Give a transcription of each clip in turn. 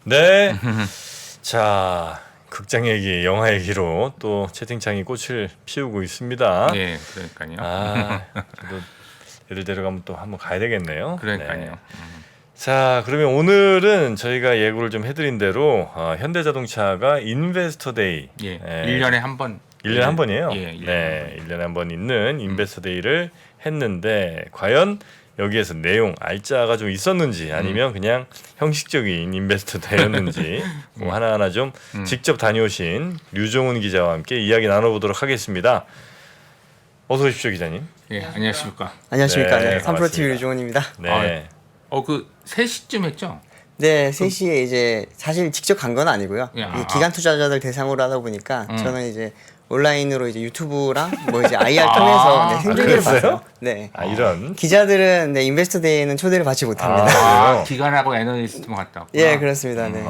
네. 자, 극장 얘기, 영화 얘기로 또 채팅창이 꽃을 피우고 있습니다. 예, 그러니까요. 아, 저도 애들 데려가면 또 한번 가야 되겠네요. 그러니까요. 네. 자, 그러면 오늘은 저희가 예고를 좀 해드린 대로 현대자동차가 인베스터 데이. 예, 1년에 한 번. 1년에 한 번이에요. 예, 1년에 네, 1년에 한 번 있는 인베스터 데이를 했는데 과연 여기에서 내용 알짜가 좀 있었는지 아니면 그냥 형식적인 인베스터 데이였는지 뭐 하나하나 좀 직접 다녀오신 류종훈 기자와 함께 이야기 나눠보도록 하겠습니다. 어서 오십시오, 기자님. 예, 안녕하십니까. 안녕하십니까. 네, 네, 3프로 TV 반갑습니다. 류종훈입니다. 네. 그 3시쯤 했죠? 네, 3시에 이제 사실 직접 간 건 아니고요. 야. 이게 기관 투자자들 대상으로 하다 보니까 저는 이제 온라인으로 이제 유튜브랑 뭐 이제 IR 통해서 네, 생중계를 그랬어요? 봤어요. 네. 이런. 기자들은 네, 인베스터 데이는 초대를 받지 못합니다. 그래요? 기관하고 애널리스트만 갔다 왔구나. 예, 그렇습니다. 네.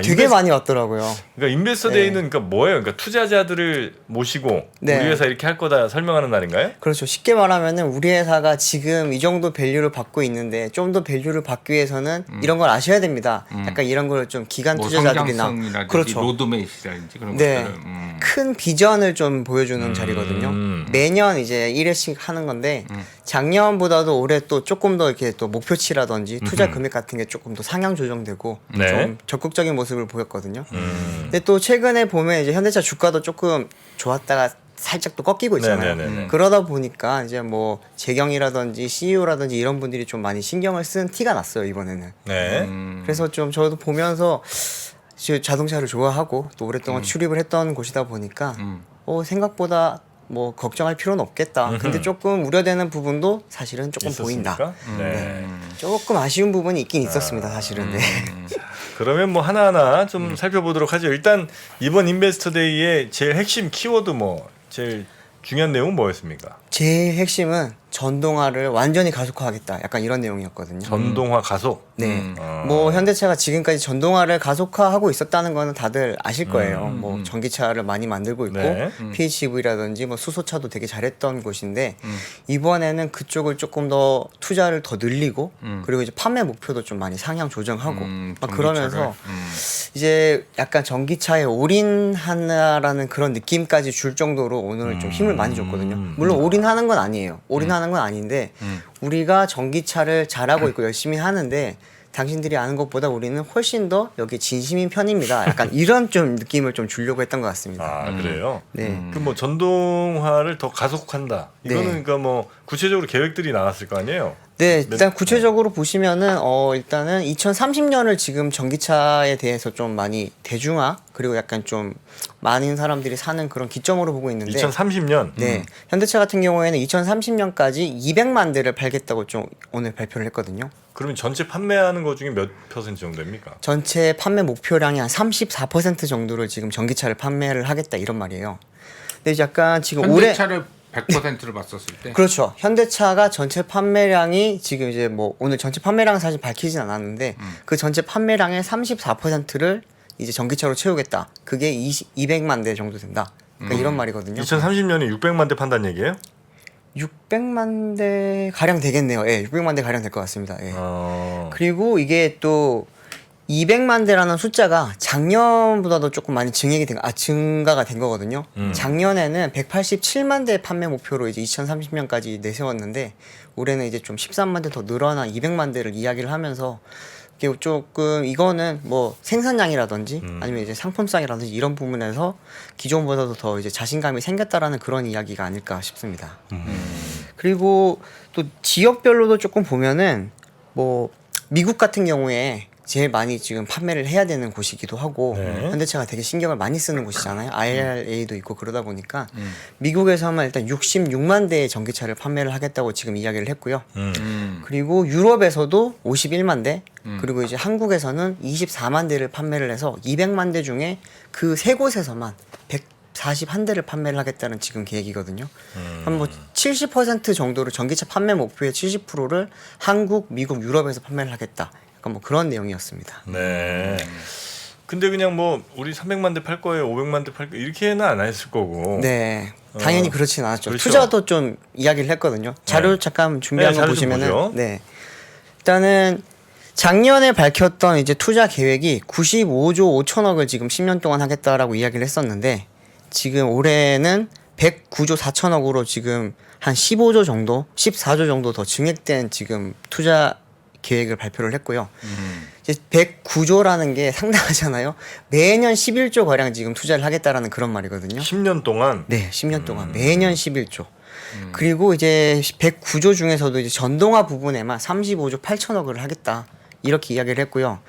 되게 많이 왔더라고요. 그러니까 인베스터 네. 데이는 그러니까 뭐예요? 그러니까 투자자들을 모시고 네. 우리 회사 이렇게 할 거다 설명하는 날인가요? 그렇죠. 쉽게 말하면은 우리 회사가 지금 이 정도 밸류를 받고 있는데 좀 더 밸류를 받기 위해서는 이런 걸 아셔야 됩니다. 약간 이런 걸 좀 기관 뭐 투자자들이나 성장성이라든지 그렇죠. 로드맵이라든지 그런 네. 것들을. 큰 비전을 좀 보여주는 자리거든요. 매년 이제 1회씩 하는 건데 작년보다도 올해 또 조금 더 이렇게 또 목표치라든지 투자 금액 같은 게 조금 더 상향 조정되고 네. 좀 적극적인 모습을 보였거든요. 근데 또 최근에 보면 이제 현대차 주가도 조금 좋았다가 살짝 또 꺾이고 있잖아요. 네네네. 그러다 보니까 이제 뭐 재경이라든지 CEO라든지 이런 분들이 좀 많이 신경을 쓴 티가 났어요, 이번에는. 네. 그래서 좀 저도 보면서 자동차를 좋아하고 또 오랫동안 출입을 했던 곳이다 보니까 생각보다 뭐 걱정할 필요는 없겠다. 근데 조금 우려되는 부분도 사실은 조금 있었습니까? 보인다. 네. 조금 아쉬운 부분이 있긴 있었습니다, 사실은. 네. 그러면 뭐 하나하나 좀 살펴보도록 하죠. 일단 이번 인베스터 데이의 제일 핵심 키워드 뭐 제일 중요한 내용은 뭐였습니까? 제일 핵심은 전동화를 완전히 가속화하겠다. 약간 이런 내용이었거든요. 전동화 가속. 네. 뭐 현대차가 지금까지 전동화를 가속화하고 있었다는 거는 다들 아실 거예요. 뭐 전기차를 많이 만들고 있고 네. PHEV라든지 뭐 수소차도 되게 잘했던 곳인데 이번에는 그쪽을 조금 더 투자를 더 늘리고 그리고 이제 판매 목표도 좀 많이 상향 조정하고 막 그러면서 이제 약간 전기차에 올인하나라는 그런 느낌까지 줄 정도로 오늘 좀 힘을 많이 줬거든요. 물론 올인하는 건 아니에요. 올인하는 건 아닌데 우리가 전기차를 잘하고 있고 열심히 하는데 당신들이 아는 것보다 우리는 훨씬 더 여기 진심인 편입니다. 약간 이런 좀 느낌을 좀 주려고 했던 것 같습니다. 그래요? 네. 그 뭐 전동화를 더 가속한다. 이거는 네. 그러니까 뭐 구체적으로 계획들이 나왔을 거 아니에요? 네, 일단 구체적으로 보시면은 일단은 2030년을 지금 전기차에 대해서 좀 많이 대중화 그리고 약간 좀 많은 사람들이 사는 그런 기점으로 보고 있는데 2030년. 네, 현대차 같은 경우에는 2030년까지 200만 대를 팔겠다고 좀 오늘 발표를 했거든요. 그러면 전체 판매하는 것 중에 몇 퍼센트 정도입니까? 전체 판매 목표량이 한 34% 정도를 지금 전기차를 판매를 하겠다 이런 말이에요. 근데 약간 지금 올해 현대차를 100%를 봤었을 때. 그렇죠. 현대차가 전체 판매량이 지금 이제 뭐 오늘 전체 판매량은 사실 밝히진 않았는데 그 전체 판매량의 34%를 이제 전기차로 채우겠다. 그게 200만 대 정도 된다. 그러니까 이런 말이거든요. 2030년에 600만 대 판다는 얘기예요? 600만 대 가량 되겠네요. 예, 600만 대 가량 될 것 같습니다. 예. 어. 그리고 이게 또 200만 대라는 숫자가 작년보다도 조금 많이 증가가 된 거거든요. 작년에는 187만 대 판매 목표로 이제 2030년까지 내세웠는데 올해는 이제 좀 13만 대 더 늘어난 200만 대를 이야기를 하면서 이게 조금 이거는 뭐 생산량이라든지 아니면 이제 상품성이라든지 이런 부분에서 기존보다도 더 이제 자신감이 생겼다라는 그런 이야기가 아닐까 싶습니다. 그리고 또 지역별로도 조금 보면은 뭐 미국 같은 경우에 제일 많이 지금 판매를 해야 되는 곳이기도 하고 네. 현대차가 되게 신경을 많이 쓰는 곳이잖아요. IRA도 있고 그러다 보니까 미국에서만 일단 66만 대의 전기차를 판매를 하겠다고 지금 이야기를 했고요. 그리고 유럽에서도 51만 대 그리고 이제 한국에서는 24만 대를 판매를 해서 200만 대 중에 그 세 곳에서만 141대를 판매를 하겠다는 지금 계획이거든요. 한 뭐 70% 정도를 전기차 판매 목표의 70%를 한국, 미국, 유럽에서 판매를 하겠다. 약간 뭐 그런 내용이었습니다. 네. 근데 그냥 뭐 우리 300만 대 팔 거예요, 500만 대 팔 거예요 이렇게는 안 했을 거고. 네, 당연히 그렇진 않았죠. 그렇죠. 투자도 좀 이야기를 했거든요. 자료 잠깐 준비한 네, 거 자료 좀 보시면은 보죠. 네, 일단은 작년에 밝혔던 이제 투자 계획이 95조 5천억을 지금 10년 동안 하겠다라고 이야기를 했었는데 지금 올해는 109조 4천억으로 지금 한 15조 정도, 14조 정도 더 증액된 지금 투자 계획을 발표를 했고요. 이제 109조라는 게 상당하잖아요. 매년 11조 가량 지금 투자를 하겠다라는 그런 말이거든요. 10년 동안. 네, 10년 동안 매년 11조. 그리고 이제 109조 중에서도 이제 전동화 부분에만 35조 8천억을 하겠다. 이렇게 이야기를 했고요.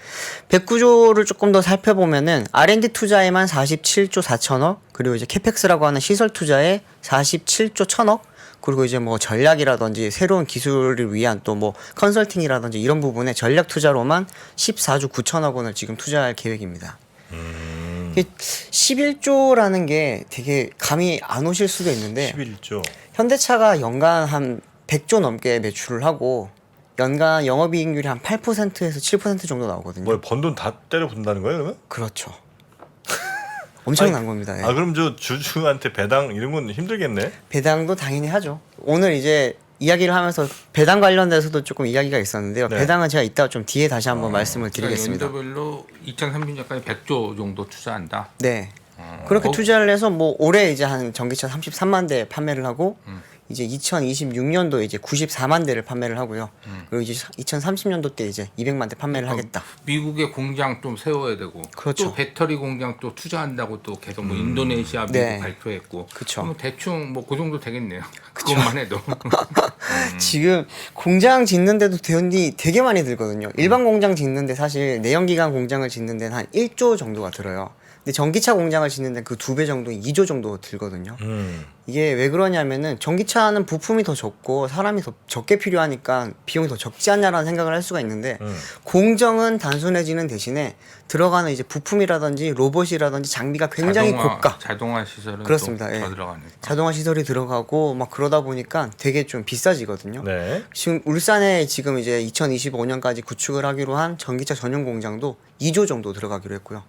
109조를 조금 더 살펴보면은 R&D 투자에만 47조 4천억, 그리고 이제 캐펙스라고 하는 시설 투자에 47조 1천억, 그리고 이제 뭐 전략이라든지 새로운 기술을 위한 또 뭐 컨설팅이라든지 이런 부분에 전략 투자로만 14조 9천억 원을 지금 투자할 계획입니다. 11조라는 게 되게 감이 안 오실 수도 있는데 11조. 현대차가 연간 한 100조 넘게 매출을 하고 연간 영업이익률이 한 8%에서 7% 정도 나오거든요. 뭐 번 돈 다 때려 분다는 거예요, 그러면? 그렇죠. 엄청난 겁니다. 예. 아, 그럼 저 주주한테 배당 이런 건 힘들겠네. 배당도 당연히 하죠. 오늘 이제 이야기를 하면서 배당 관련돼서도 조금 이야기가 있었는데요. 네. 배당은 제가 이따 좀 뒤에 다시 한번 말씀을 드리겠습니다. 그러니까 연도별로 2030년까지 100조 정도 투자한다. 네. 그렇게 투자를 해서 뭐 올해 이제 한 전기차 33만 대 판매를 하고 이제 2026년도 이제 94만 대를 판매를 하고요. 그리고 이제 2030년도 때 이제 200만 대 판매를 하겠다. 미국에 공장 좀 세워야 되고 그렇죠. 또 배터리 공장 또 투자한다고 또 계속 뭐 인도네시아 미국 네. 발표했고 그쵸. 그럼 대충 뭐 그 정도 되겠네요. 그것만 해도 지금 공장 짓는데도 돈이 되게 많이 들거든요. 일반 공장 짓는데 사실 내연기관 공장을 짓는 데는 한 1조 정도가 들어요. 근데 전기차 공장을 짓는 데는 그 2배 정도, 2조 정도 들거든요. 이게 왜 그러냐면은 전기차는 부품이 더 적고 사람이 더 적게 필요하니까 비용이 더 적지 않냐라는 생각을 할 수가 있는데 공정은 단순해지는 대신에 들어가는 이제 부품이라든지 로봇이라든지 장비가 굉장히 고가. 자동화 시설은 그렇습니다. 또 예. 더 들어가니까. 자동화 시설이 들어가고 막 그러다 보니까 되게 좀 비싸지거든요. 네. 지금 울산에 지금 이제 2025년까지 구축을 하기로 한 전기차 전용 공장도 2조 정도 들어가기로 했고요.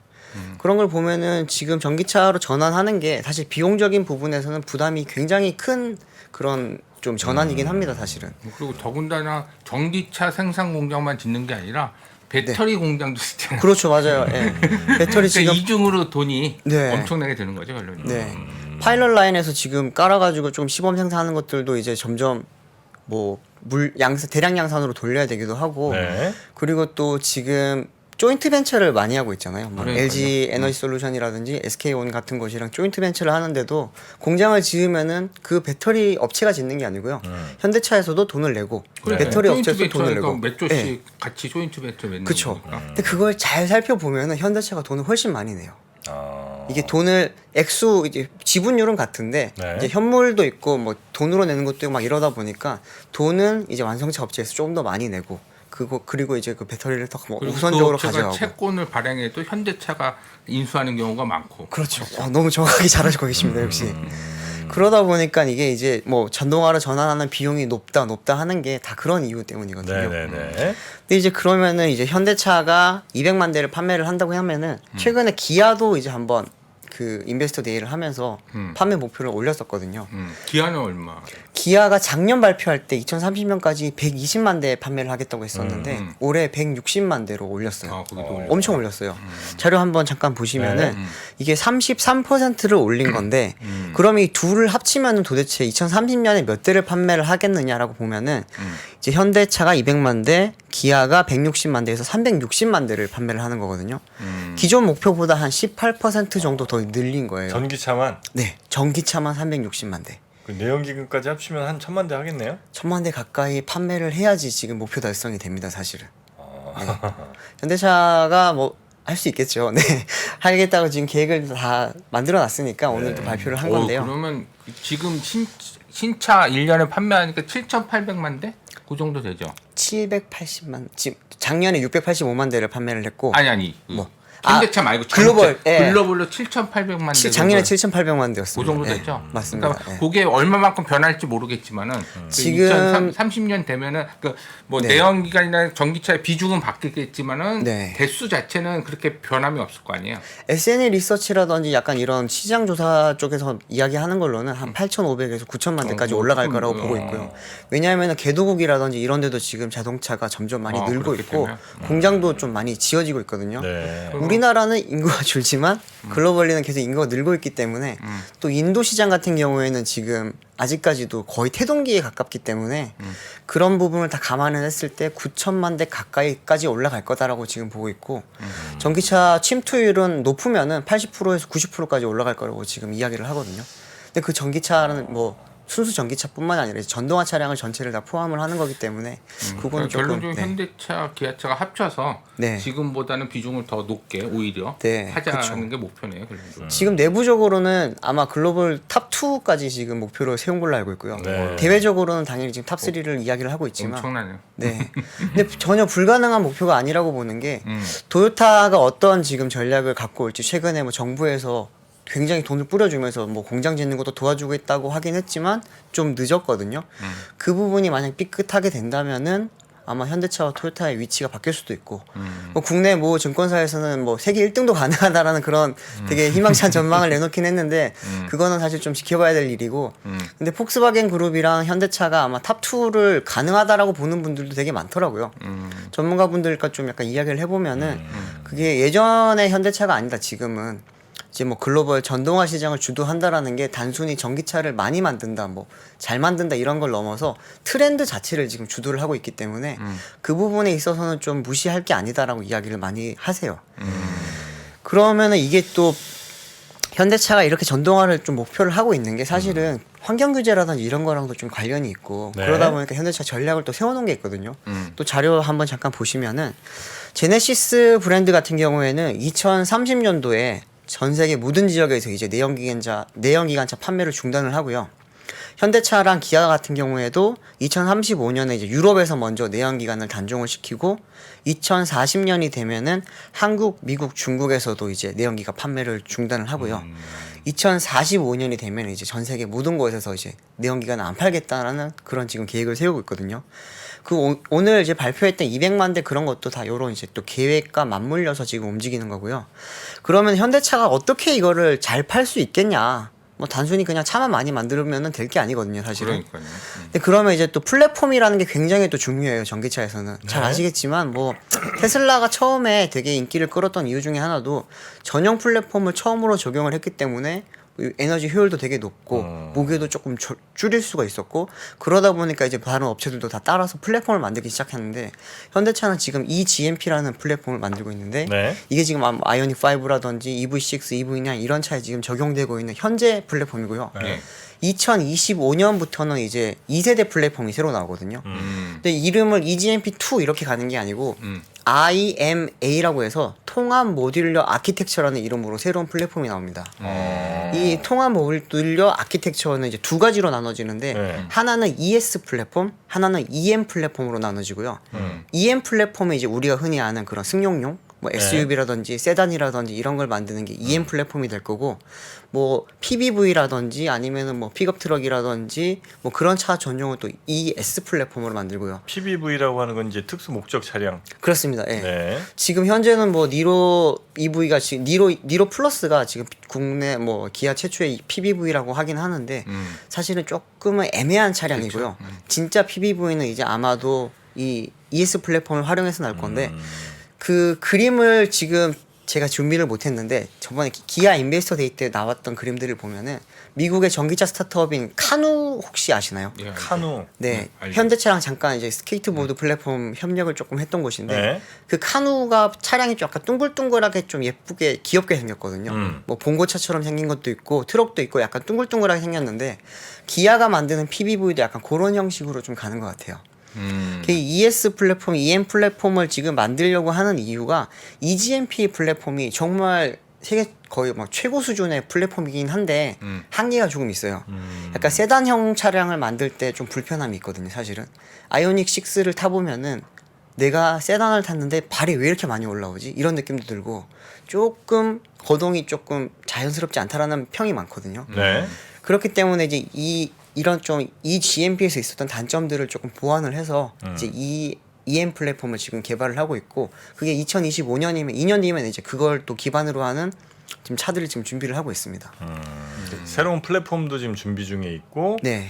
그런 걸 보면은 지금 전기차로 전환하는 게 사실 비용적인 부분에서는 부담이 굉장히 큰 그런 좀 전환이긴 합니다, 사실은. 그리고 더군다나 전기차 생산 공장만 짓는 게 아니라 배터리 공장도 짓잖아요. 그렇죠, 맞아요. 예. 배터리 그러니까 지금 이중으로 돈이 네. 엄청나게 드는 거죠, 결론은. 네. 파일럿 라인에서 지금 깔아가지고 좀 시범 생산하는 것들도 이제 점점 뭐 대량 양산으로 돌려야 되기도 하고 네. 그리고 또 지금 조인트 벤처를 많이 하고 있잖아요. 뭐 그러니까요. LG 에너지 솔루션이라든지 SK온 같은 곳이랑 조인트 벤처를 하는데도 공장을 지으면은 그 배터리 업체가 짓는 게 아니고요. 현대차에서도 돈을 내고 그래, 배터리 조인트 업체에서 돈을 벤처니까 내고. 몇 조씩 네. 같이 조인트 벤처 맺는 그쵸. 거니까. 근데 그걸 잘 살펴보면은 현대차가 돈을 훨씬 많이 내요. 아. 이게 돈을 액수 이제 지분율은 같은데 네. 이제 현물도 있고 뭐 돈으로 내는 것도 있고 막 이러다 보니까 돈은 이제 완성차 업체에서 조금 더 많이 내고 그리고 이제 그 배터리를 더 뭐 그리고 우선적으로 그 업체가 가져가고. 채권을 발행해도 현대차가 인수하는 경우가 많고. 그렇죠. 너무 정확하게 잘하시고 계십니다, 역시. 그러다 보니까 이게 이제 뭐 전동화로 전환하는 비용이 높다 하는 게 다 그런 이유 때문이거든요. 네네네. 근데 이제 그러면은 이제 현대차가 200만 대를 판매를 한다고 하면은 최근에 기아도 이제 한번 그 인베스터 데이를 하면서 판매 목표를 올렸었거든요. 기아는 얼마? 기아가 작년 발표할 때 2030년까지 120만 대 판매를 하겠다고 했었는데 올해 160만 대로 올렸어요. 아, 거기도 올렸어요. 엄청 올렸어요. 자료 한번 잠깐 보시면은 이게 33%를 올린 건데 그럼 이 둘을 합치면은 도대체 2030년에 몇 대를 판매를 하겠느냐라고 보면은 이제 현대차가 200만 대, 기아가 160만 대에서 360만 대를 판매를 하는 거거든요. 기존 목표보다 한 18% 정도 더 늘린 거예요. 전기차만 네, 전기차만 360만 대. 그 내연기관까지 합치면 한 1,000만 대 하겠네요. 1000만 대 가까이 판매를 해야지 지금 목표 달성이 됩니다, 사실은. 네. 현대차가 뭐 할 수 있겠죠. 네. 하겠다고 지금 계획을 다 만들어 놨으니까 오늘 또 발표를 한 건데요. 그러면 지금 신차 1년에 판매하니까 7,800만 대? 그 정도 되죠. 780만 지금 작년에 685만 대를 판매를 했고 아니 뭐 현대차 말고 글로벌, 예. 글로벌로 7,800만 대. 작년에 7,800만 그 대였습니다. 정도 예, 됐죠. 맞습니다. 그러니까 예. 그게 얼마만큼 변할지 모르겠지만은 지금 2030년 되면은 뭐 네. 내연기관이나 전기차의 비중은 바뀌겠지만은 네. 대수 자체는 그렇게 변함이 없을 거 아니에요. SNE 리서치라든지 약간 이런 시장 조사 쪽에서 이야기하는 걸로는 한 8,500에서 9천만 대까지 올라갈 거라고 보고 있고요. 왜냐하면 개도국이라든지 이런 데도 지금 자동차가 점점 많이 늘고 그렇기 있고 때문에. 공장도 좀 많이 지어지고 있거든요. 네. 우리나라는 인구가 줄지만 글로벌리는 계속 인구가 늘고 있기 때문에 또 인도 시장 같은 경우에는 지금 아직까지도 거의 태동기에 가깝기 때문에 그런 부분을 다 감안했을 때 9천만 대 가까이까지 올라갈 거다라고 지금 보고 있고 전기차 침투율은 높으면은 80%에서 90%까지 올라갈 거라고 지금 이야기를 하거든요. 근데 그 전기차는 뭐 순수 전기차뿐만 아니라 전동화 차량을 전체를 다 포함을 하는 거기 때문에 그거는 조금 결론적으로 현대차, 기아차가 합쳐서 네. 지금보다는 비중을 더 높게 오히려 네, 하자는 그쵸. 게 목표네요. 결론적으로. 지금 내부적으로는 아마 글로벌 탑 2까지 지금 목표로 세운 걸로 알고 있고요. 네. 대외적으로는 당연히 지금 탑 3를 이야기를 하고 있지만 엄청나네요. 네. 근데 전혀 불가능한 목표가 아니라고 보는 게 도요타가 어떤 지금 전략을 갖고 올지 최근에 뭐 정부에서 굉장히 돈을 뿌려주면서 뭐 공장 짓는 것도 도와주고 있다고 하긴 했지만 좀 늦었거든요. 그 부분이 만약 삐끗하게 된다면은 아마 현대차와 토요타의 위치가 바뀔 수도 있고 뭐 국내 뭐 증권사에서는 뭐 세계 1등도 가능하다라는 그런 되게 희망찬 전망을 내놓긴 했는데 그거는 사실 좀 지켜봐야 될 일이고 근데 폭스바겐 그룹이랑 현대차가 아마 탑 2를 가능하다라고 보는 분들도 되게 많더라고요. 전문가분들과 좀 약간 이야기를 해보면은 그게 예전의 현대차가 아니다 지금은 이제 뭐 글로벌 전동화 시장을 주도한다라는 게 단순히 전기차를 많이 만든다, 뭐 잘 만든다 이런 걸 넘어서 트렌드 자체를 지금 주도를 하고 있기 때문에 그 부분에 있어서는 좀 무시할 게 아니다라고 이야기를 많이 하세요. 그러면은 이게 또 현대차가 이렇게 전동화를 좀 목표를 하고 있는 게 사실은 환경 규제라든지 이런 거랑도 좀 관련이 있고 네. 그러다 보니까 현대차 전략을 또 세워놓은 게 있거든요. 또 자료 한번 잠깐 보시면은 제네시스 브랜드 같은 경우에는 2030년도에 전 세계 모든 지역에서 이제 내연기관차 판매를 중단을 하고요. 현대차랑 기아 같은 경우에도 2035년에 이제 유럽에서 먼저 내연기관을 단종을 시키고 2040년이 되면은 한국, 미국, 중국에서도 이제 내연기관 판매를 중단을 하고요. 2045년이 되면 이제 전 세계 모든 곳에서 이제 내연기관을 안 팔겠다라는 그런 지금 계획을 세우고 있거든요. 오늘 이제 발표했던 200만 대 그런 것도 다 요런 이제 또 계획과 맞물려서 지금 움직이는 거고요. 그러면 현대차가 어떻게 이거를 잘 팔 수 있겠냐? 뭐 단순히 그냥 차만 많이 만들면은 될 게 아니거든요, 사실은. 그러니까요. 근데 그러면 이제 또 플랫폼이라는 게 굉장히 또 중요해요, 전기차에서는. 잘 네. 아시겠지만 뭐 테슬라가 처음에 되게 인기를 끌었던 이유 중에 하나도 전용 플랫폼을 처음으로 적용을 했기 때문에 에너지 효율도 되게 높고 무게도 조금 줄일 수가 있었고 그러다 보니까 이제 다른 업체들도 다 따라서 플랫폼을 만들기 시작했는데 현대차는 지금 eGMP라는 플랫폼을 만들고 있는데 네. 이게 지금 아이오닉 5라든지 EV6, EV9 이런 차에 지금 적용되고 있는 현재 플랫폼이고요. 네. 2025년부터는 이제 2세대 플랫폼이 새로 나오거든요. 근데 이름을 eGMP2 이렇게 가는 게 아니고 IMA라고 해서 통합 모듈러 아키텍처라는 이름으로 새로운 플랫폼이 나옵니다. 이 통합 모듈러 아키텍처는 이제 두 가지로 나눠지는데 네. 하나는 ES 플랫폼, 하나는 EM 플랫폼으로 나눠지고요. EM 플랫폼은 이제 우리가 흔히 아는 그런 승용용 뭐 SUV라든지 세단이라든지 이런 걸 만드는 게 EM 플랫폼이 될 거고 뭐 PBV라든지 아니면은 뭐 픽업 트럭이라든지 뭐 그런 차 전용을 또 ES 플랫폼으로 만들고요. PBV라고 하는 건 이제 특수 목적 차량. 그렇습니다. 예. 네. 지금 현재는 뭐 니로 EV가 지금 니로 플러스가 지금 국내 뭐 기아 최초의 PBV라고 하긴 하는데 사실은 조금은 애매한 차량이고요. 진짜 PBV는 이제 아마도 이 ES 플랫폼을 활용해서 나올 건데 그 그림을 지금 제가 준비를 못했는데 저번에 기아 인베스터 데이 때 나왔던 그림들을 보면은 미국의 전기차 스타트업인 카누 혹시 아시나요? 예, 카누. 네, 알죠. 현대차랑 잠깐 이제 스케이트보드 플랫폼 협력을 조금 했던 곳인데 네. 그 카누가 차량이 좀 약간 둥글둥글하게 좀 예쁘게 귀엽게 생겼거든요. 뭐 봉고차처럼 생긴 것도 있고 트럭도 있고 약간 둥글둥글하게 생겼는데 기아가 만드는 PBV도 약간 그런 형식으로 좀 가는 것 같아요. 그 ES 플랫폼, EM 플랫폼을 지금 만들려고 하는 이유가 eGMP 플랫폼이 정말 세계 거의 막 최고 수준의 플랫폼이긴 한데 한계가 조금 있어요. 약간 세단형 차량을 만들 때 좀 불편함이 있거든요, 사실은. 아이오닉 6를 타보면은 내가 세단을 탔는데 발이 왜 이렇게 많이 올라오지? 이런 느낌도 들고 조금 거동이 조금 자연스럽지 않다라는 평이 많거든요. 네. 그렇기 때문에 이제 이런 좀 이 GMP에서 있었던 단점들을 조금 보완을 해서 이제 이 EM 플랫폼을 지금 개발을 하고 있고 그게 2025년이면 2년 뒤면 이제 그걸 또 기반으로 하는 지금 차들을 지금 준비를 하고 있습니다. 새로운 플랫폼도 지금 준비 중에 있고 네.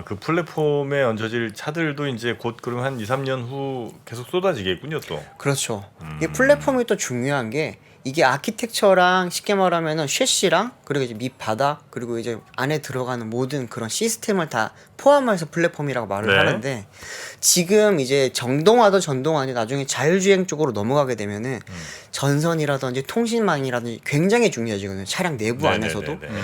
그 플랫폼에 얹혀질 차들도 이제 곧 그럼 한 2, 3년 후 계속 쏟아지겠군요, 또. 그렇죠. 이게 플랫폼이 또 중요한 게 이게 아키텍처랑 쉽게 말하면은 쉐시랑 그리고 이제 밑바닥 그리고 이제 안에 들어가는 모든 그런 시스템을 다 포함해서 플랫폼이라고 말을 네. 하는데 지금 이제 정동화도 전동화니 나중에 자율주행 쪽으로 넘어가게 되면은 전선이라든지 통신망이라든지 굉장히 중요해지거든요. 차량 내부 안에서도 네네네네.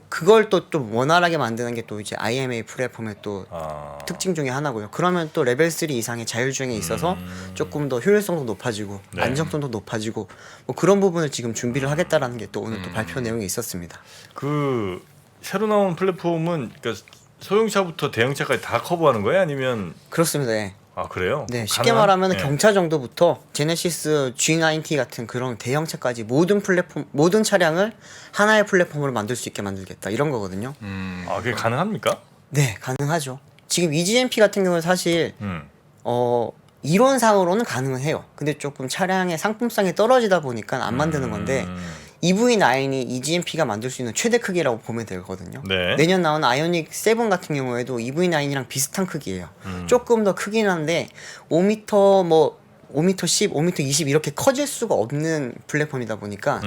그걸 또 좀 원활하게 만드는 게 또 이제 IMA 플랫폼의 또 아. 특징 중에 하나고요. 그러면 또 레벨 3 이상의 자율주행에 있어서 조금 더 효율성도 높아지고 네. 안정성도 높아지고 뭐 그런 부분을 지금 준비를 하겠다라는 게 또 오늘 또 발표 내용이 있었습니다. 그 새로 나온 플랫폼은 그러니까 소형차부터 대형차까지 다 커버하는 거예요? 아니면 그렇습니다. 예. 아 그래요? 네, 쉽게 가능한- 말하면 네. 경차 정도부터 제네시스 G90 같은 그런 대형차까지 모든 플랫폼 모든 차량을 하나의 플랫폼으로 만들 수 있게 만들겠다 이런 거거든요. 아 그게 가능합니까? 네, 가능하죠. 지금 EGMP 같은 경우는 사실 음. 이론상으로는 가능은 해요. 근데 조금 차량의 상품성이 떨어지다 보니까 안 만드는 건데 EV9이 EGMP가 만들 수 있는 최대 크기라고 보면 되거든요. 네. 내년 나오는 아이오닉 7 같은 경우에도 EV9이랑 비슷한 크기예요. 조금 더 크긴 한데 5m 뭐 5m 10, 5m 20 이렇게 커질 수가 없는 플랫폼이다 보니까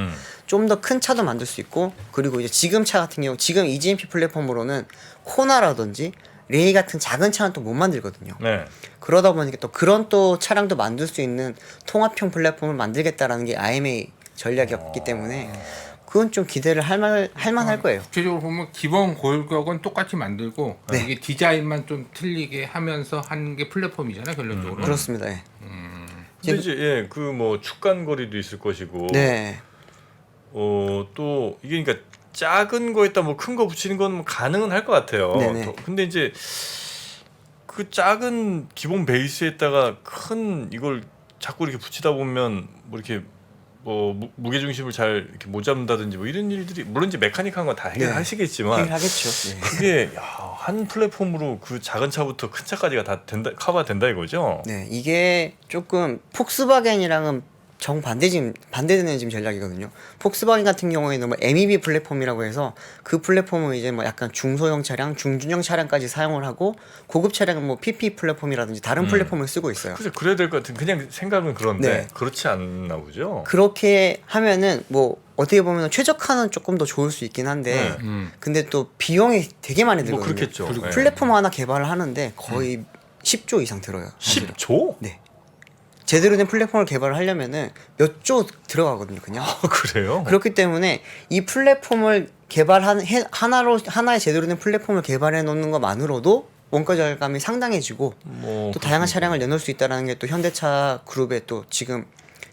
좀 더 큰 차도 만들 수 있고 그리고 이제 지금 차 같은 경우 지금 EGMP 플랫폼으로는 코나라든지 레이 같은 작은 차는 또 못 만들거든요. 네. 그러다 보니까 또 그런 또 차량도 만들 수 있는 통합형 플랫폼을 만들겠다라는 게 IMA 전략이었기 때문에 그건 좀 기대를 할만할 거예요. 구체적으로 보면 기본 골격은 똑같이 만들고 네. 이게 디자인만 좀 틀리게 하면서 한 게 플랫폼이잖아요, 결론적으로. 그렇습니다. 예. 근데 이제 그 뭐 축간거리도 있을 것이고 네. 또 이게 그러니까 작은 거에다 뭐 큰 거 붙이는 건 뭐 가능은 할 것 같아요. 네네. 근데 이제 그 작은 기본 베이스에다가 큰 이걸 자꾸 이렇게 붙이다 보면 뭐 이렇게 뭐 무게 중심을 잘 이렇게 못 잡는다든지 뭐 이런 일들이 물론 이제 메카닉한 건 다 해결하시겠지만 하겠죠. 네. 그게 한 플랫폼으로 그 작은 차부터 큰 차까지가 다 된다 커버된다 이거죠. 네, 이게 조금 폭스바겐이랑은 반대되는 지금 전략이거든요. 폭스바겐 같은 경우에는 뭐 MEB 플랫폼이라고 해서 그 플랫폼은 이제 뭐 약간 중소형 차량, 중준형 차량까지 사용을 하고 고급 차량은 뭐 PP 플랫폼이라든지 다른 플랫폼을 쓰고 있어요. 그래서 그래야 될 것 같은 그냥 생각은 그런데 네. 그렇지 않나 보죠. 그렇게 하면은 뭐 어떻게 보면 최적화는 조금 더 좋을 수 있긴 한데 근데 또 비용이 되게 많이 뭐 들거든요. 그렇겠죠. 네. 플랫폼 하나 개발을 하는데 거의 10조 이상 들어요. 사실은. 10조? 네. 제대로 된 플랫폼을 개발을 하려면은 몇 조 들어가거든요, 그냥. 그래요? 그렇기 때문에 이 플랫폼을 하나의 제대로 된 플랫폼을 개발해 놓는 것만으로도 원가 절감이 상당해지고 뭐 또 다양한 차량을 내놓을 수 있다는 게 또 현대차 그룹의 또 지금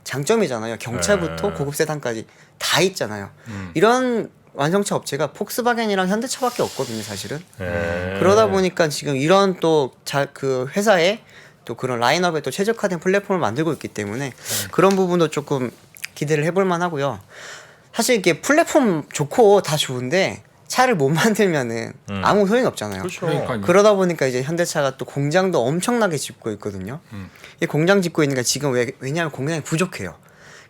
장점이잖아요. 경차부터 네. 고급 세단까지 다 있잖아요. 이런 완성차 업체가 폭스바겐이랑 현대차밖에 없거든요, 사실은. 네. 그러다 보니까 지금 이런 또 그 회사에 또 그런 라인업에 또 최적화된 플랫폼을 만들고 있기 때문에 그런 부분도 조금 기대를 해볼 만하고요. 사실 이게 플랫폼 좋고 다 좋은데 차를 못 만들면은 아무 소용이 없잖아요. 그렇죠. 그러니까요. 그러다 보니까 이제 현대차가 또 공장도 엄청나게 짓고 있거든요. 이 공장 짓고 있는 게 지금 왜냐하면 공장이 부족해요.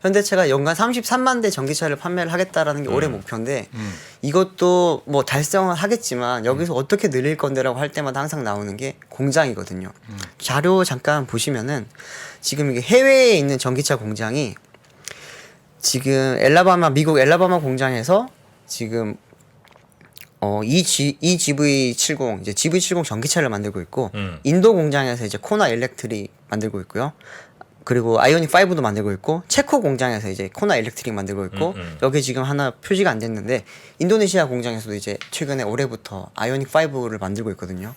현대차가 연간 33만 대 전기차를 판매를 하겠다라는 게 올해 목표인데 이것도 뭐 달성은 하겠지만 여기서 어떻게 늘릴 건데라고 할 때마다 항상 나오는 게 공장이거든요. 자료 잠깐 보시면은 지금 이게 해외에 있는 전기차 공장이 지금 미국 엘라바마 공장에서 지금 EGV70 이제 GV70 전기차를 만들고 있고 인도 공장에서 이제 코나 일렉트릭 만들고 있고요. 그리고 아이오닉 5도 만들고 있고 체코 공장에서 이제 코나 일렉트릭 만들고 있고 여기 지금 하나 표시가 안 됐는데 인도네시아 공장에서도 이제 최근에 올해부터 아이오닉 5를 만들고 있거든요.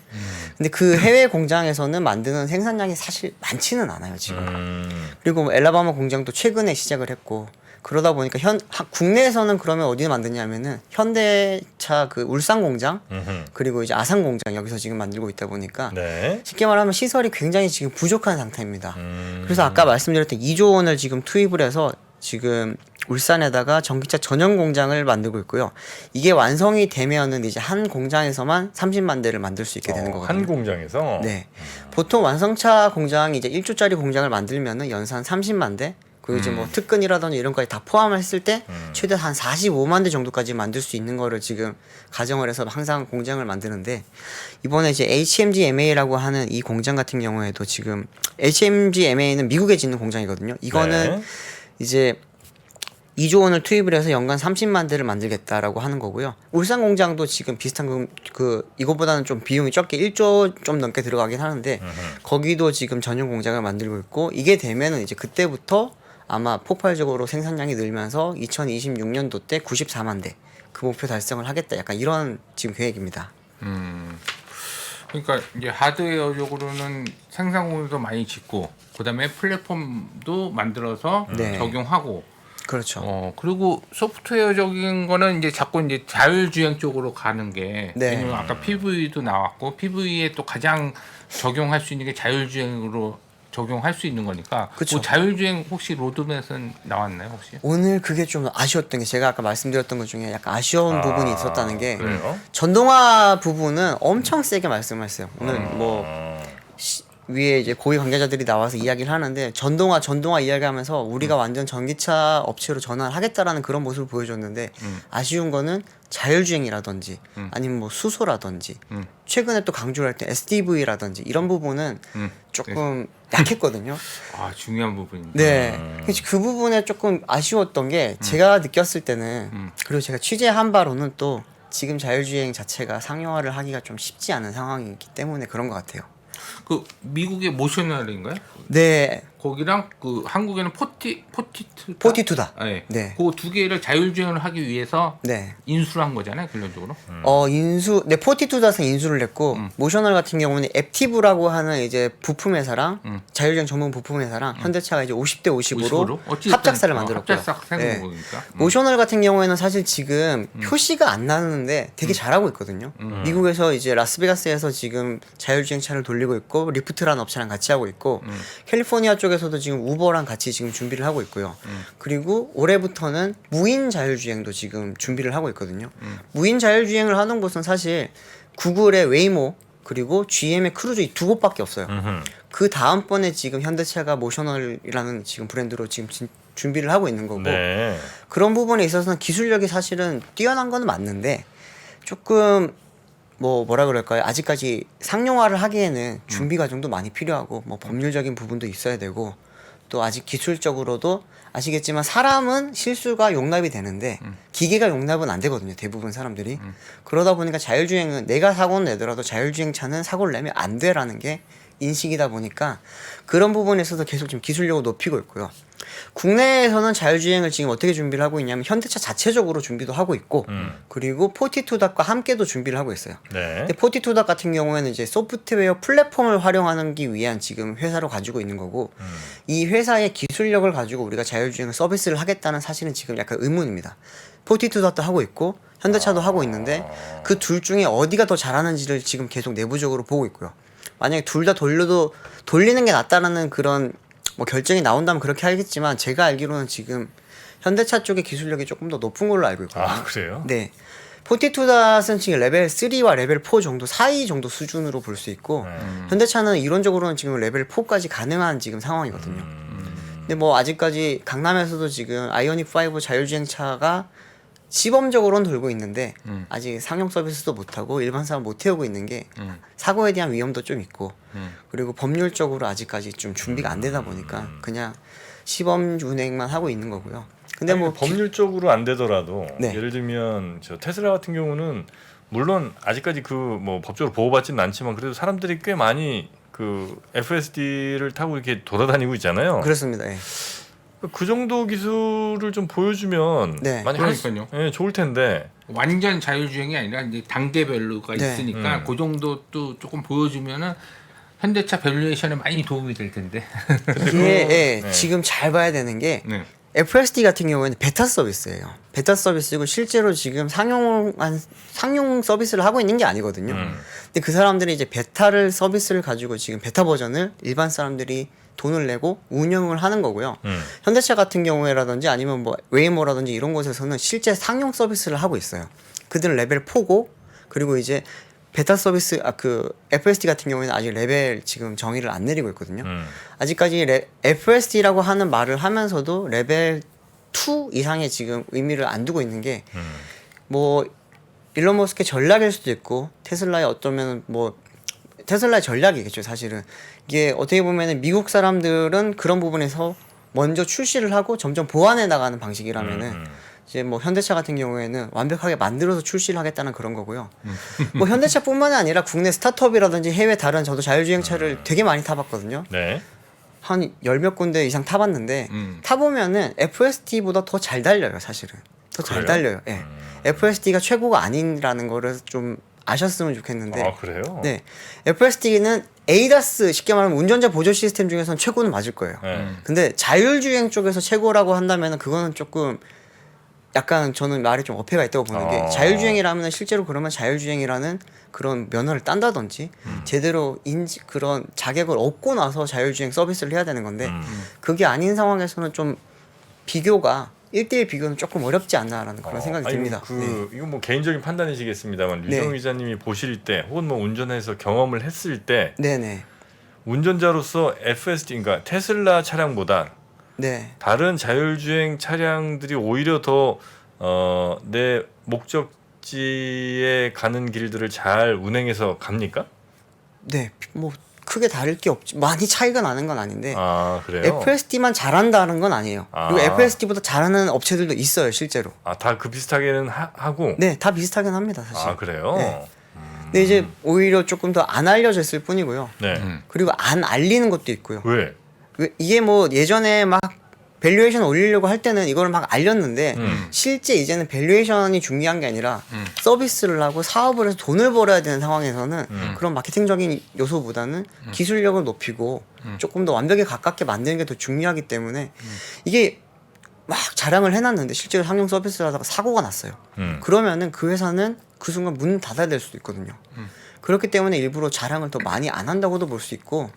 근데 그 해외 공장에서는 만드는 생산량이 사실 많지는 않아요 지금. 그리고 뭐 엘라바마 공장도 최근에 시작을 했고 그러다 보니까 국내에서는 그러면 어디 만드냐면은 현대차 그 울산 공장 음흠. 그리고 이제 아산 공장 여기서 지금 만들고 있다 보니까 네. 쉽게 말하면 시설이 굉장히 지금 부족한 상태입니다. 그래서 아까 말씀드렸던 2조 원을 지금 투입을 해서 지금 울산에다가 전기차 전용 공장을 만들고 있고요. 이게 완성이 되면은 이제 한 공장에서만 30만 대를 만들 수 있게 되는 거거든요. 한 공장에서. 네. 보통 완성차 공장이 이제 1조짜리 공장을 만들면은 연산 30만 대, 그리고 이제 뭐 특근이라든지 이런 거까지 다 포함했을 때 최대 한 45만 대 정도까지 만들 수 있는 거를 지금 가정을 해서 항상 공장을 만드는데, 이번에 이제 HMGMA라고 하는 이 공장 같은 경우에도 지금 HMGMA는 미국에 짓는 공장이거든요. 이거는 네. 이제 2조 원을 투입을 해서 연간 30만 대를 만들겠다라고 하는 거고요. 울산 공장도 지금 비슷한 이거보다는 좀 비용이 적게 1조 좀 넘게 들어가긴 하는데 거기도 지금 전용 공장을 만들고 있고, 이게 되면은 이제 그때부터 아마 폭발적으로 생산량이 늘면서 2026년도 때 94만 대 그 목표 달성을 하겠다. 약간 이런 지금 계획입니다. 그러니까 이제 하드웨어적으로는 생산 공장도 많이 짓고, 그다음에 플랫폼도 만들어서 네. 적용하고. 그렇죠. 그리고 소프트웨어적인 거는 이제 자꾸 이제 자율주행 쪽으로 가는 게, 네. 왜냐면 아까 PV도 나왔고, PV에 또 가장 적용할 수 있는 게 자율주행으로 적용할 수 있는 거니까. 그쵸. 뭐 자율주행 혹시 로드맵은 나왔나요 혹시? 오늘 그게 좀 아쉬웠던 게, 제가 아까 말씀드렸던 것 중에 약간 아쉬운 부분이 있었다는 게, 그래요? 전동화 부분은 엄청 세게 말씀하셨어요. 오늘 뭐 위에 이제 고위 관계자들이 나와서 이야기를 하는데, 전동화 이야기하면서 우리가 완전 전기차 업체로 전환을 하겠다라는 그런 모습을 보여줬는데, 아쉬운 거는 자율주행이라든지 아니면 뭐 수소라든지 최근에 또 강조를 할 때 SDV라든지 이런 부분은 조금 약했거든요. 아, 중요한 부분인데. 네. 그래서 그 부분에 조금 아쉬웠던 게, 제가 느꼈을 때는, 그리고 제가 취재한 바로는 또 지금 자율주행 자체가 상용화를 하기가 좀 쉽지 않은 상황이기 때문에 그런 것 같아요. 그 미국의 모셔널인가요? 네. 거기랑 그 한국에는 포티투 포티투다. 네. 네. 그 두 개를 자율주행을 하기 위해서 네. 인수를 한 거잖아요, 근본적으로. 포티투닷은 인수를 했고, 모셔널 같은 경우는 앱티브라고 하는 이제 부품 회사랑 자율주행 전문 부품 회사랑 현대차가 이제 50대 50으로 합작사를 만들었고요. 합작사 생각해보니까. 모셔널 같은 경우에는 사실 지금 표시가 안 나는데 되게 잘하고 있거든요. 미국에서 이제 라스베가스에서 지금 자율주행 차를 돌리고 있고, 리프트라는 업체랑 같이 하고 있고, 캘리포니아 쪽에서도 지금 우버랑 같이 지금 준비를 하고 있고요. 그리고 올해부터는 무인 자율주행도 지금 준비를 하고 있거든요. 무인 자율주행을 하는 곳은 사실 구글의 웨이모 그리고 GM의 크루즈 이 두 곳밖에 없어요. 그 다음번에 지금 현대차가 모셔널이라는 지금 브랜드로 지금 준비를 하고 있는 거고, 네. 그런 부분에 있어서는 기술력이 사실은 뛰어난 건 맞는데, 조금 뭐라 그럴까요? 아직까지 상용화를 하기에는 준비 과정도 많이 필요하고, 뭐 법률적인 부분도 있어야 되고, 또 아직 기술적으로도 아시겠지만 사람은 실수가 용납이 되는데 기계가 용납은 안 되거든요, 대부분 사람들이. 그러다 보니까 자율주행은 내가 사고는 내더라도 자율주행 차는 사고를 내면 안 돼라는 게 인식이다 보니까 그런 부분에 있어서 계속 지금 기술력을 높이고 있고요. 국내에서는 자율주행을 지금 어떻게 준비를 하고 있냐면, 현대차 자체적으로 준비도 하고 있고, 그리고 포티투닷과 함께도 준비를 하고 있어요. 네. 근데 포티투닷 같은 경우에는 이제 소프트웨어 플랫폼을 활용하기 위한 지금 회사로 가지고 있는 거고, 이 회사의 기술력을 가지고 우리가 자율주행을 서비스를 하겠다는 사실은 지금 약간 의문입니다. 포티투닷도 하고 있고 현대차도 하고 있는데, 그 둘 중에 어디가 더 잘하는지를 지금 계속 내부적으로 보고 있고요. 만약에 둘 다 돌리는 게 낫다라는 그런 뭐 결정이 나온다면 그렇게 하겠지만, 제가 알기로는 지금 현대차 쪽의 기술력이 조금 더 높은 걸로 알고 있거든요. 아, 그래요? 네. 포티투닷은 지금 레벨 3와 레벨 4 정도 사이 정도 수준으로 볼 수 있고, 현대차는 이론적으로는 지금 레벨 4까지 가능한 지금 상황이거든요. 근데 뭐 아직까지 강남에서도 지금 아이오닉 5 자율주행차가 시범적으로는 돌고 있는데 아직 상용 서비스도 못하고 일반 사람 못 태우고 있는 게 사고에 대한 위험도 좀 있고, 그리고 법률적으로 아직까지 좀 준비가 안 되다 보니까 그냥 시범 운행만 하고 있는 거고요. 근데 아니, 뭐 법률적으로 안 되더라도 네. 예를 들면 저 테슬라 같은 경우는 물론 아직까지 그 뭐 법적으로 보호받지는 않지만 그래도 사람들이 꽤 많이 그 FSD를 타고 이렇게 돌아다니고 있잖아요. 그렇습니다. 예. 그 정도 기술을 좀 보여주면 네. 많이 그러니까요. 예, 좋을 텐데. 완전 자율주행이 아니라 이제 단계별로가 네. 있으니까 그 정도도 조금 보여주면은 현대차 밸류에이션에 많이 도움이 될 텐데. 이게 네. 지금 잘 봐야 되는 게, 네. FSD 같은 경우에는 베타 서비스예요. 베타 서비스고 실제로 지금 상용 서비스를 하고 있는 게 아니거든요. 근데 그 사람들이 이제 베타를 서비스를 가지고 지금 베타 버전을 일반 사람들이 돈을 내고 운영을 하는 거고요. 현대차 같은 경우에라든지 아니면 뭐 웨이모라든지 이런 곳에서는 실제 상용 서비스를 하고 있어요. 그들은 레벨 4고 그리고 이제 베타 서비스 그 FSD 같은 경우에는 아직 레벨 지금 정의를 안 내리고 있거든요. 아직까지 FSD라고 하는 말을 하면서도 레벨 2 이상의 지금 의미를 안 두고 있는 게 뭐 일론 머스크의 전략일 수도 있고 테슬라의 어쩌면 뭐 테슬라의 전략이겠죠. 사실은 이게 어떻게 보면은 미국 사람들은 그런 부분에서 먼저 출시를 하고 점점 보완해 나가는 방식이라면은 이제 뭐 현대차 같은 경우에는 완벽하게 만들어서 출시를 하겠다는 그런 거고요. 뭐 현대차뿐만이 아니라 국내 스타트업이라든지 해외 다른 저도 자율주행차를 되게 많이 타봤거든요. 네. 한 열 몇 군데 이상 타봤는데 타보면은 FSD보다 더 잘 달려요. 사실은 더 잘 그래요? 달려요. 예. FSD가 최고가 아니라는 거를 좀 아셨으면 좋겠는데. 아 그래요? 네. FSD는 ADAS 쉽게 말하면 운전자 보조 시스템 중에서는 최고는 맞을 거예요. 네. 근데 자율주행 쪽에서 최고라고 한다면은 그거는 조금 약간 저는 말에 좀 어폐가 있다고 보는 게 자율주행이라면 실제로 그러면 자율주행이라는 그런 면허를 딴다든지 제대로 그런 자격을 얻고 나서 자율주행 서비스를 해야 되는 건데 그게 아닌 상황에서는 좀 비교가 1대1 비교는 조금 어렵지 않나라는 그런 생각이 아니, 듭니다. 네. 이건 뭐 개인적인 판단이시겠습니다만 류정 네. 기자님이 보실 때 혹은 뭐 운전해서 경험을 했을 때 네네. 운전자로서 FSD 그러니까 테슬라 차량보다 네. 다른 자율주행 차량들이 오히려 더 내 목적지에 가는 길들을 잘 운행해서 갑니까? 네. 뭐 크게 다를 게 없지. 많이 차이가 나는 건 아닌데 아 그래요? FSD만 잘한다는 건 아니에요. 아. 그리고 FSD보다 잘하는 업체들도 있어요, 실제로. 다 그 비슷하게는 하고. 네, 다 비슷하긴 합니다, 사실. 아 그래요? 네. 근데 이제 오히려 조금 더 안 알려졌을 뿐이고요. 네. 그리고 안 알리는 것도 있고요. 왜? 이게 뭐 예전에 막 밸류에이션 올리려고 할 때는 이걸 막 알렸는데 실제 이제는 밸류에이션이 중요한 게 아니라 서비스를 하고 사업을 해서 돈을 벌어야 되는 상황에서는 그런 마케팅적인 요소보다는 기술력을 높이고 조금 더 완벽에 가깝게 만드는 게 더 중요하기 때문에 이게 막 자랑을 해놨는데 실제로 상용 서비스를 하다가 사고가 났어요. 그러면은 그 회사는 그 순간 문 닫아야 될 수도 있거든요. 그렇기 때문에 일부러 자랑을 더 많이 안 한다고도 볼 수 있고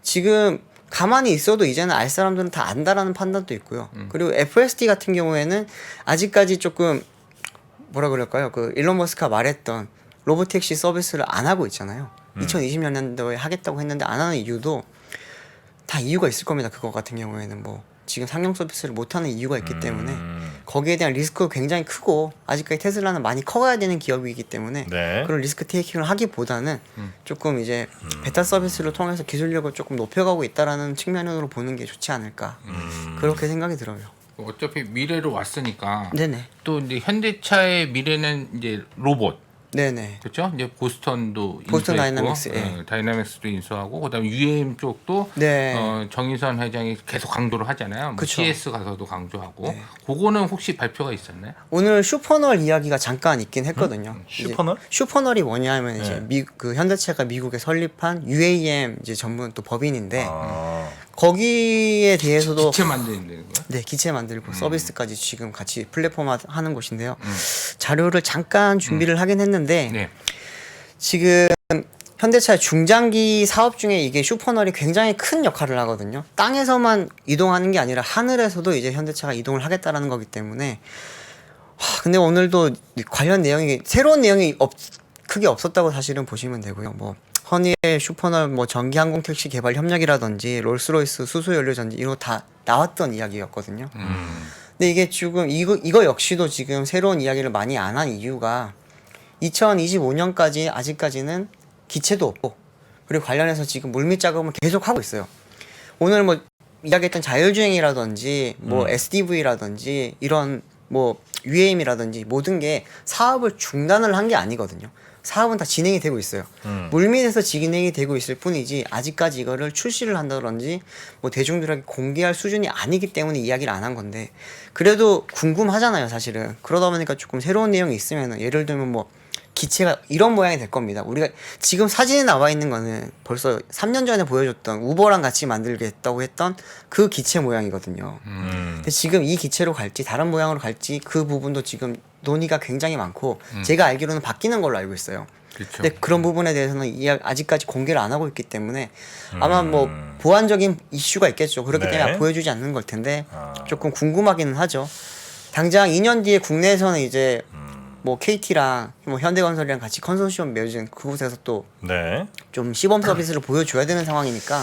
지금 가만히 있어도 이제는 알 사람들은 다 안다라는 판단도 있고요. 그리고 FSD 같은 경우에는 아직까지 조금 뭐라 그럴까요? 그 일론 머스크가 말했던 로보택시 서비스를 안 하고 있잖아요. 2020년도에 하겠다고 했는데 안 하는 이유도 다 이유가 있을 겁니다. 그거 같은 경우에는 뭐 지금 상용 서비스를 못 하는 이유가 있기 때문에 거기에 대한 리스크가 굉장히 크고 아직까지 테슬라는 많이 커가야 되는 기업이기 때문에 네. 그런 리스크 테이킹을 하기보다는 조금 이제 베타 서비스를 통해서 기술력을 조금 높여가고 있다라는 측면으로 보는 게 좋지 않을까 그렇게 생각이 들어요. 어차피 미래로 왔으니까 네네. 또 이제 현대차의 미래는 이제 로봇. 네네. 그렇죠? 이제 보스턴도 보스턴 인수했고, 다이나믹스, 예. 다이나믹스도 인수하고 그다음에 UAM 쪽도 네. 정의선 회장이 계속 강조를 하잖아요. 뭐 그쵸. CS 가서도 강조하고. 네. 그거는 혹시 발표가 있었나요? 오늘 슈퍼널 이야기가 잠깐 있긴 했거든요. 슈퍼널? 이제 슈퍼널이 뭐냐면 네. 이제 그 현대차가 미국에 설립한 UAM 이제 전문 또 법인인데 아, 거기에 대해서도 기체 만드는 거예요? 네, 기체 만들고 서비스까지 지금 같이 플랫폼 하는 곳인데요. 자료를 잠깐 준비를 하긴 했는데 네. 지금 현대차의 중장기 사업 중에 이게 슈퍼널이 굉장히 큰 역할을 하거든요. 땅에서만 이동하는 게 아니라 하늘에서도 이제 현대차가 이동을 하겠다라는 거기 때문에 근데 오늘도 관련 내용이 새로운 내용이 크게 없었다고 사실은 보시면 되고요. 뭐 허니의 슈퍼널 뭐 전기 항공 택시 개발 협력이라든지 롤스로이스 수소 연료 전지 이거 다 나왔던 이야기였거든요. 근데 이게 지금 이거 역시도 지금 새로운 이야기를 많이 안 한 이유가 2025년까지 아직까지는 기체도 없고 그리고 관련해서 지금 물밑 작업을 계속 하고 있어요. 오늘 뭐 이야기했던 자율주행이라든지 뭐 SDV라든지 이런 뭐 UAM이라든지 모든 게 사업을 중단을 한 게 아니거든요. 사업은 다 진행이 되고 있어요. 물밑에서 진행이 되고 있을 뿐이지 아직까지 이거를 출시를 한다든지 뭐 대중들에게 공개할 수준이 아니기 때문에 이야기를 안 한 건데 그래도 궁금하잖아요, 사실은. 그러다 보니까 조금 새로운 내용이 있으면은 예를 들면 뭐 기체가 이런 모양이 될 겁니다. 우리가 지금 사진에 나와 있는 거는 벌써 3년 전에 보여줬던 우버랑 같이 만들겠다고 했던 그 기체 모양이거든요. 근데 지금 이 기체로 갈지 다른 모양으로 갈지 그 부분도 지금 논의가 굉장히 많고 제가 알기로는 바뀌는 걸로 알고 있어요. 그렇죠. 근데 그런 부분에 대해서는 아직까지 공개를 안 하고 있기 때문에 아마 뭐 보완적인 이슈가 있겠죠. 그렇기 네. 때문에 보여주지 않는 걸 텐데 조금 궁금하기는 하죠. 당장 2년 뒤에 국내에서는 이제 뭐 KT랑 뭐 현대건설이랑 같이 컨소시엄 맺은 그곳에서 또 좀 네. 시범 서비스를 보여줘야 되는 상황이니까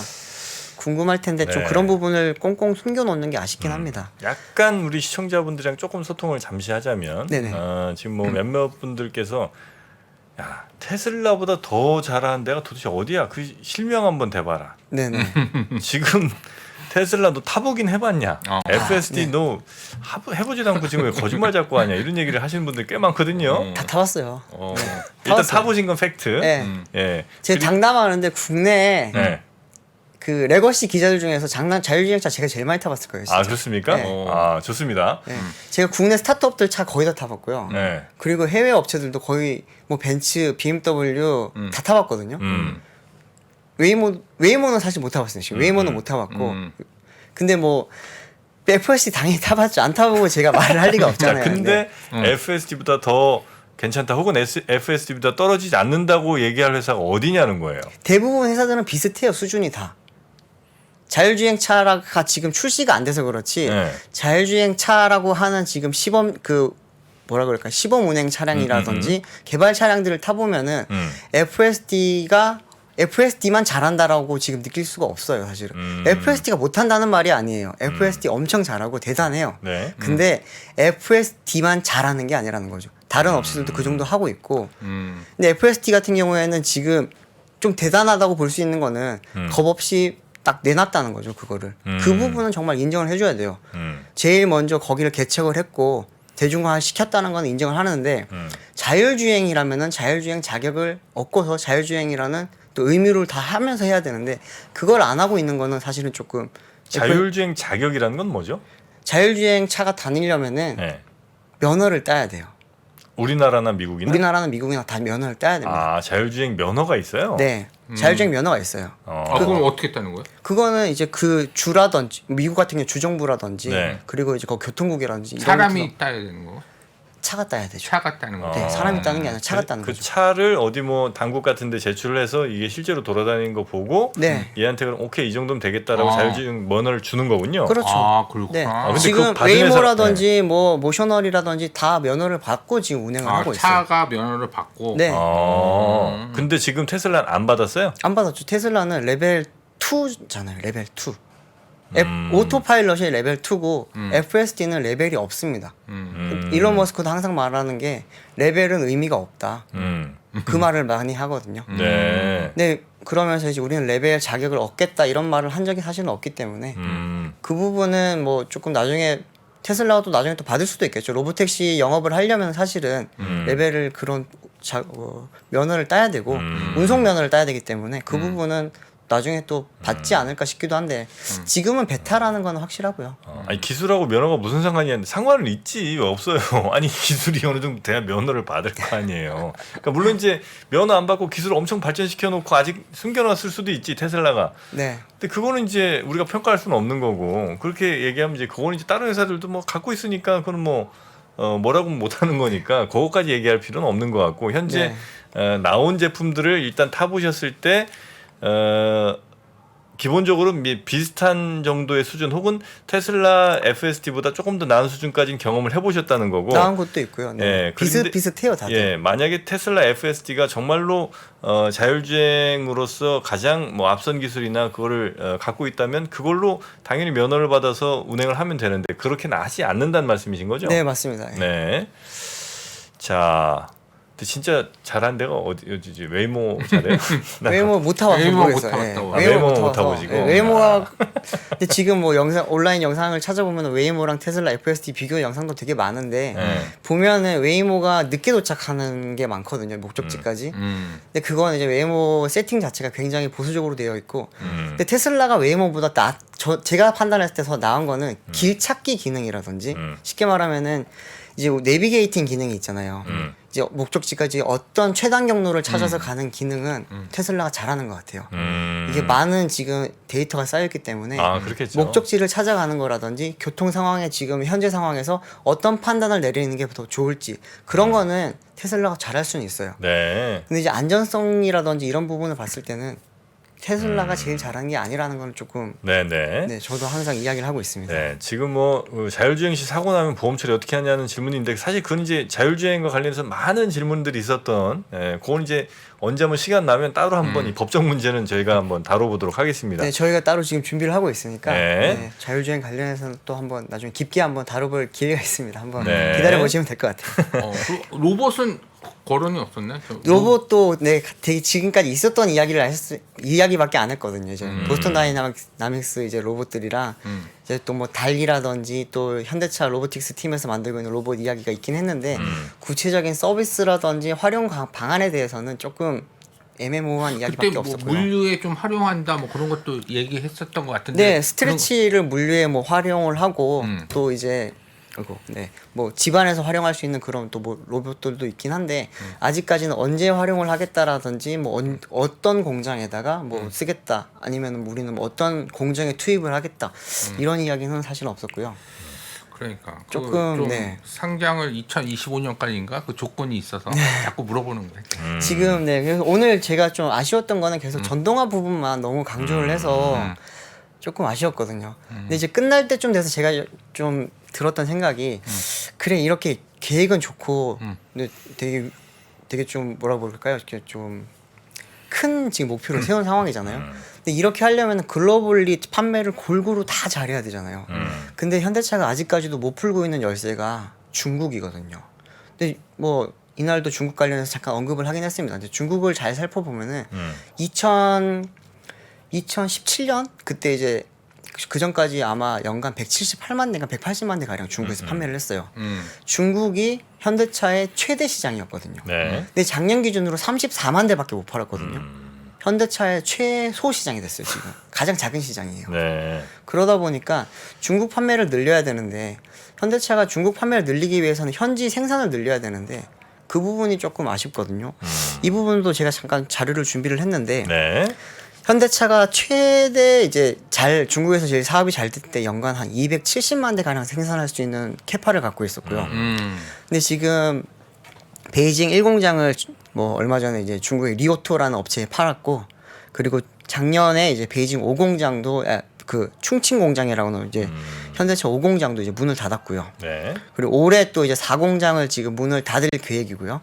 궁금할 텐데 좀 네. 그런 부분을 꽁꽁 숨겨놓는 게 아쉽긴 합니다. 약간 우리 시청자분들이랑 조금 소통을 잠시 하자면 네네. 지금 뭐 몇몇 분들께서 야 테슬라보다 더 잘하는 데가 도대체 어디야? 그 실명 한번 대봐라. 네네. 지금 테슬라 너 타보긴 해봤냐? FSD 네. 너 해보지도 않고 지금 왜 거짓말 자꾸 하냐? 이런 얘기를 하시는 분들 꽤 많거든요. 다 타봤어요. 일단 타봤어요. 타보신 건 팩트. 네. 예. 제가 장담하는데 국내에 네. 그 레거시 기자들 중에서 자율주행차 제가 제일 많이 타봤을 거예요. 진짜. 아 그렇습니까? 네. 아 좋습니다. 네. 제가 국내 스타트업들 차 거의 다 타봤고요. 네. 그리고 해외 업체들도 거의 뭐 벤츠, BMW 다 타봤거든요. 웨이모는 사실 못 타봤어요. 지금 웨이모는 못 타봤고. 근데 뭐 FSD 당연히 타봤죠. 안 타보고 제가 말을 할 리가 자, 없잖아요. 근데 FSD보다 더 괜찮다 혹은 FSD보다 떨어지지 않는다고 얘기할 회사가 어디냐는 거예요. 대부분 회사들은 비슷해요. 수준이 다. 자율주행차가 지금 출시가 안 돼서 그렇지. 네. 자율주행차라고 하는 지금 시범 그 뭐라 그럴까 시범 운행 차량이라든지 개발 차량들을 타보면은 FSD만 잘한다라고 지금 느낄 수가 없어요, 사실은. FSD가 못한다는 말이 아니에요. FSD 엄청 잘하고 대단해요. 네. 근데 FSD만 잘하는 게 아니라는 거죠. 다른 업체들도 그 정도 하고 있고. 근데 FSD 같은 경우에는 지금 좀 대단하다고 볼 수 있는 거는 겁 없이 딱 내놨다는 거죠, 그거를. 그 부분은 정말 인정을 해줘야 돼요. 제일 먼저 거기를 개척을 했고 대중화 시켰다는 건 인정을 하는데 자율주행이라면은 자율주행 자격을 얻고서 자율주행이라는 또 의무를 다 하면서 해야 되는데 그걸 안 하고 있는 거는 사실은 조금 자율주행 자격이라는 건 뭐죠? 자율주행 차가 다니려면은 네. 면허를 따야 돼요. 우리나라나 미국이나? 우리나라는 미국이나 다 면허를 따야 됩니다. 아 자율주행 면허가 있어요? 네, 자율주행 면허가 있어요. 그럼 어떻게 따는 거예요? 그거는 이제 그 주라든지 미국 같은 경우 주정부라든지 네. 그리고 이제 그 교통국이라든지 이런 사람이 데서 따야 되는 거? 차가 따야 되죠. 차가 따는 거? 네, 사람이 따는 게 아니라 차가 따는 그 거죠. 차를 어디 뭐 당국 같은데 제출을 해서 이게 실제로 돌아다니는 거 보고 네. 얘한테 그럼 오케이 이 정도면 되겠다라고 아. 자율주행 면허를 주는 거군요. 그렇죠. 아 그렇구나. 네. 근데 지금 그거 받은 웨이모라든지 뭐 모셔널이라든지 다 면허를 받고 지금 운행을 하고 있어요. 차가 면허를 받고. 네. 근데 지금 테슬라는 안 받았어요? 안 받았죠. 테슬라는 레벨 2잖아요. 레벨 2. 오토파일럿이 레벨 2고 FSD는 레벨이 없습니다. 일론 머스크도 항상 말하는 게 레벨은 의미가 없다. 그 말을 많이 하거든요. 네. 근데 그러면서 이제 우리는 레벨 자격을 얻겠다 이런 말을 한 적이 사실은 없기 때문에 그 부분은 뭐 조금 나중에 테슬라가 또 나중에 또 받을 수도 있겠죠. 로보택시 영업을 하려면 사실은 레벨을 그런 면허를 따야 되고 운송 면허를 따야 되기 때문에 그 부분은 나중에 또 받지 않을까 싶기도 한데 지금은 베타라는 건 확실하고요. 아니 기술하고 면허가 무슨 상관이 있는데 상관은 있지 왜 없어요? 아니 기술이 어느 정도 돼야 면허를 받을 거 아니에요. 그러니까 물론 이제 면허 안 받고 기술을 엄청 발전시켜 놓고 아직 숨겨놨을 수도 있지 테슬라가. 네. 근데 그거는 이제 우리가 평가할 수는 없는 거고 그렇게 얘기하면 이제 그거는 이제 다른 회사들도 뭐 갖고 있으니까 그건 뭐 뭐라고 못하는 거니까 그거까지 얘기할 필요는 없는 것 같고 현재 나온 제품들을 일단 타보셨을 때 기본적으로 비슷한 정도의 수준 혹은 테슬라 FSD보다 조금 더 나은 수준까지는 경험을 해보셨다는 거고 나은 것도 있고요. 네. 예, 그런데- 비슷해요 다들. 예, 만약에 테슬라 FSD가 정말로 자율주행으로서 가장 뭐 앞선 기술이나 그거를 갖고 있다면 그걸로 당연히 면허를 받아서 운행을 하면 되는데 그렇게는 하지 않는다는 말씀이신 거죠? 네 맞습니다. 예. 네. 자, 근데 진짜 잘한 데가 어디지? 웨이모 잘해요? 웨이모 못 타봐서 웨이모 모르겠어요. 못 예. 타봤다고. 웨이모 웨이모 못 못 타봐서. 타보시고. 예, 웨이모가 근데 지금 뭐 온라인 영상을 찾아보면 웨이모랑 테슬라 FSD 비교 영상도 되게 많은데 보면은 웨이모가 늦게 도착하는 게 많거든요 목적지까지. 근데 그건 이제 웨이모 세팅 자체가 굉장히 보수적으로 되어 있고 근데 테슬라가 웨이모보다 제가 판단했을 때 더 나은 거는 길 찾기 기능이라든지 쉽게 말하면은 이제 내비게이팅 기능이 있잖아요. 이제 목적지까지 어떤 최단 경로를 찾아서 가는 기능은 테슬라가 잘하는 것 같아요. 이게 많은 지금 데이터가 쌓였기 때문에 아, 그렇겠죠. 목적지를 찾아가는 거라든지 교통 상황에 지금 현재 상황에서 어떤 판단을 내리는 게 더 좋을지 그런 거는 테슬라가 잘할 수는 있어요. 네. 근데 이제 안전성이라든지 이런 부분을 봤을 때는 테슬라가 제일 잘하는 게 아니라는 건 조금 네네. 네, 저도 항상 이야기를 하고 있습니다. 네, 지금 뭐 자율주행 시 사고 나면 보험 처리 어떻게 하냐는 질문인데 사실 그건 이제 자율주행과 관련해서 많은 질문들이 있었던, 그건 이제 언제 한번 시간 나면 따로 한번 이 법적 문제는 저희가 한번 다뤄보도록 하겠습니다. 네, 저희가 따로 지금 준비를 하고 있으니까 네. 네, 자율주행 관련해서는 또 한번 나중에 깊게 한번 다뤄볼 기회가 있습니다. 한번 네. 기다려 보시면 될 것 같아요. 그 로봇은 거론이 없었네. 로봇도 네, 되게 지금까지 있었던 이야기밖에 안 했거든요. 이제 보스턴 다이나믹스 이제 로봇들이랑 이제 또 뭐 달리라든지 또 현대차 로보틱스 팀에서 만들고 있는 로봇 이야기가 있긴 했는데 구체적인 서비스라든지 활용 방안에 대해서는 조금 애매모호한 이야기밖에 그때 뭐 없었고요. 물류에 좀 활용한다 뭐 그런 것도 얘기했었던 것 같은데. 네, 스트레치를 물류에 뭐 활용을 하고 또 이제 네, 뭐 집안에서 활용할 수 있는 그런 또 뭐 로봇들도 있긴 한데 아직까지는 언제 활용을 하겠다라든지 뭐 어떤 공장에다가 뭐 쓰겠다 아니면 우리는 뭐 어떤 공장에 투입을 하겠다 이런 이야기는 사실 없었고요. 그러니까 조금, 좀 네. 상장을 2025년까지인가 그 조건이 있어서 자꾸 물어보는 거예요. 지금 네, 그래서 오늘 제가 좀 아쉬웠던 거는 계속 전동화 부분만 너무 강조를 해서 조금 아쉬웠거든요. 근데 이제 끝날 때쯤 돼서 제가 좀 들었던 생각이 그래 이렇게 계획은 좋고 근데 되게 좀 뭐라 그럴까요? 이렇게 좀 큰 지금 목표를 세운 상황이잖아요. 근데 이렇게 하려면 글로벌리 판매를 골고루 다 잘해야 되잖아요. 근데 현대차가 아직까지도 못 풀고 있는 열쇠가 중국이거든요. 근데 뭐 이날도 중국 관련해서 잠깐 언급을 하긴 했습니다. 근데 중국을 잘 살펴보면은 2017년 그때 이제 그 전까지 아마 연간 178만 대가 180만 대 가량 중국에서 판매를 했어요. 중국이 현대차의 최대 시장이었거든요. 네. 근데 작년 기준으로 34만 대밖에 못 팔았거든요. 현대차의 최소 시장이 됐어요, 지금. 가장 작은 시장이에요. 네. 그러다 보니까 중국 판매를 늘려야 되는데 현대차가 중국 판매를 늘리기 위해서는 현지 생산을 늘려야 되는데 그 부분이 조금 아쉽거든요. 이 부분도 제가 잠깐 자료를 준비를 했는데 네. 현대차가 최대 이제 중국에서 제일 사업이 잘 될 때 연간 한 270만 대 가량 생산할 수 있는 캐파를 갖고 있었고요. 근데 지금 베이징 1공장을 뭐 얼마 전에 이제 중국의 리오토라는 업체에 팔았고 그리고 작년에 이제 베이징 5공장도 그 충칭 공장이라고는 이제 현대차 5공장도 이제 문을 닫았고요. 네. 그리고 올해 또 이제 4공장을 지금 문을 닫을 계획이고요.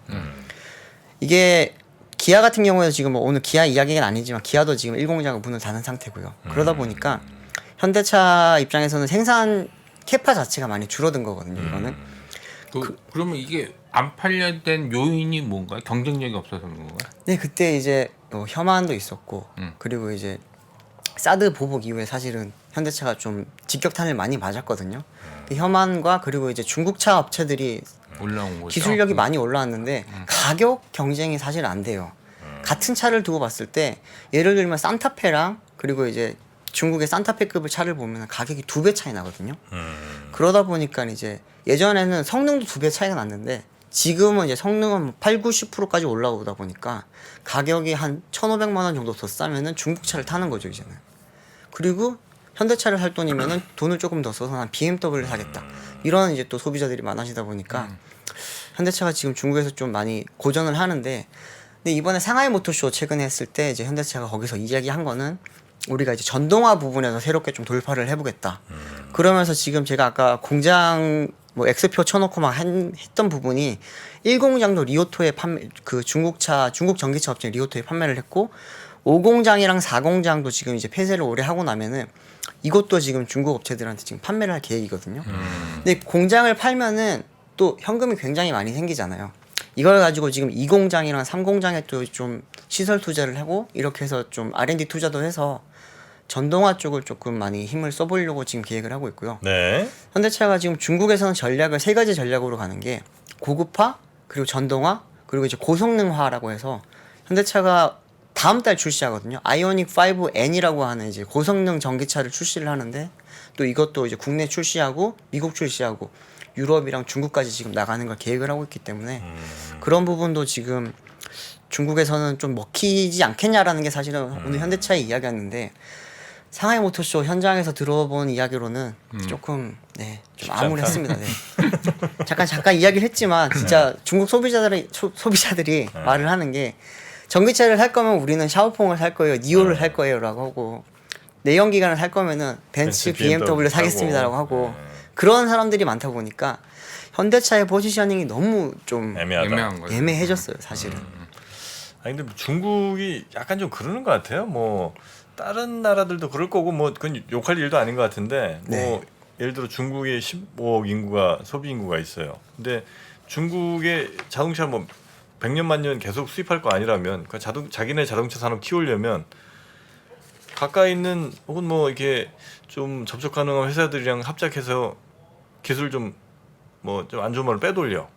이게 기아 같은 경우에도 지금 뭐 오늘 기아 이야기는 아니지만 기아도 지금 1공장을 문을 닫은 상태고요. 그러다 보니까 현대차 입장에서는 생산 캐파 자체가 많이 줄어든 거거든요. 이거는. 그러면 이게 안 팔려야 된 요인이 뭔가요? 경쟁력이 없어서 그런 건가요? 네, 그때 이제 혐한도 있었고 그리고 이제 사드 보복 이후에 사실은 현대차가 좀 직격탄을 많이 맞았거든요. 그 혐한과 그리고 이제 중국차 업체들이 올라온 거죠. 기술력이 많이 올라왔는데 가격 경쟁이 사실 안 돼요. 같은 차를 두고 봤을 때 예를 들면 산타페랑 그리고 이제 중국의 산타페급의 차를 보면 가격이 2배 차이 나거든요. 그러다 보니까 이제 예전에는 성능도 2배 차이가 났는데 지금은 이제 성능은 8, 90%까지 올라오다 보니까 가격이 한 1,500만 원 정도 더 싸면은 중국차를 타는 거죠, 이제는. 그리고 현대차를 살 돈이면은 돈을 조금 더 써서 난 BMW를 사겠다. 이런 이제 또 소비자들이 많아지다 보니까 현대차가 지금 중국에서 좀 많이 고전을 하는데 근데 이번에 상하이 모터쇼 최근에 했을 때 이제 현대차가 거기서 이야기한 거는 우리가 이제 전동화 부분에서 새롭게 좀 돌파를 해보겠다. 그러면서 지금 제가 아까 공장 뭐 X표 쳐놓고 막 했던 부분이 1공장도 리오토에 그 중국 전기차 업체 리오토에 판매를 했고 5공장이랑 4공장도 지금 이제 폐쇄를 올해 하고 나면은 이것도 지금 중국 업체들한테 지금 판매를 할 계획이거든요. 근데 공장을 팔면은 또 현금이 굉장히 많이 생기잖아요. 이걸 가지고 지금 2공장이랑 3공장에 또 좀 시설 투자를 하고 이렇게 해서 좀 R&D 투자도 해서 전동화 쪽을 조금 많이 힘을 써보려고 지금 계획을 하고 있고요. 네. 현대차가 지금 중국에서는 전략을 3가지 전략으로 가는 게 고급화, 그리고 전동화, 그리고 이제 고성능화라고 해서 현대차가 다음 달 출시하거든요. 아이오닉 5N이라고 하는 이제 고성능 전기차를 출시를 하는데 또 이것도 이제 국내 출시하고 미국 출시하고 유럽이랑 중국까지 지금 나가는 걸 계획을 하고 있기 때문에 그런 부분도 지금 중국에서는 좀 먹히지 않겠냐라는 게 사실은 오늘 현대차의 이야기였는데 상하이 모터쇼 현장에서 들어본 이야기로는 조금 좀 암울했습니다. 네. 잠깐 이야기를 했지만 진짜 중국 소비자들이 말을 하는 게 전기차를 살 거면 우리는 샤오퐁을 살 거예요, 니오를 살 거예요라고 하고 내연기관을 살 거면은 벤츠, BMW 사겠습니다라고 하고 그런 사람들이 많다 보니까 현대차의 포지셔닝이 너무 좀 애매한 거예요. 애매해졌어요, 사실은. 아니 근데 중국이 약간 좀 그러는 것 같아요. 뭐 다른 나라들도 그럴 거고 뭐 그건 욕할 일도 아닌 것 같은데 뭐 네. 예를 들어 중국에 15억 인구가 소비 인구가 있어요. 근데 중국의 자동차 뭐 100년 만년 계속 수입할 거 아니라면 그 자기네 자동차 산업 키우려면 가까이 있는 혹은 뭐 이렇게 좀 접촉 가능한 회사들이랑 합작해서 기술 좀 뭐 좀 안 좋은 말로 빼돌려.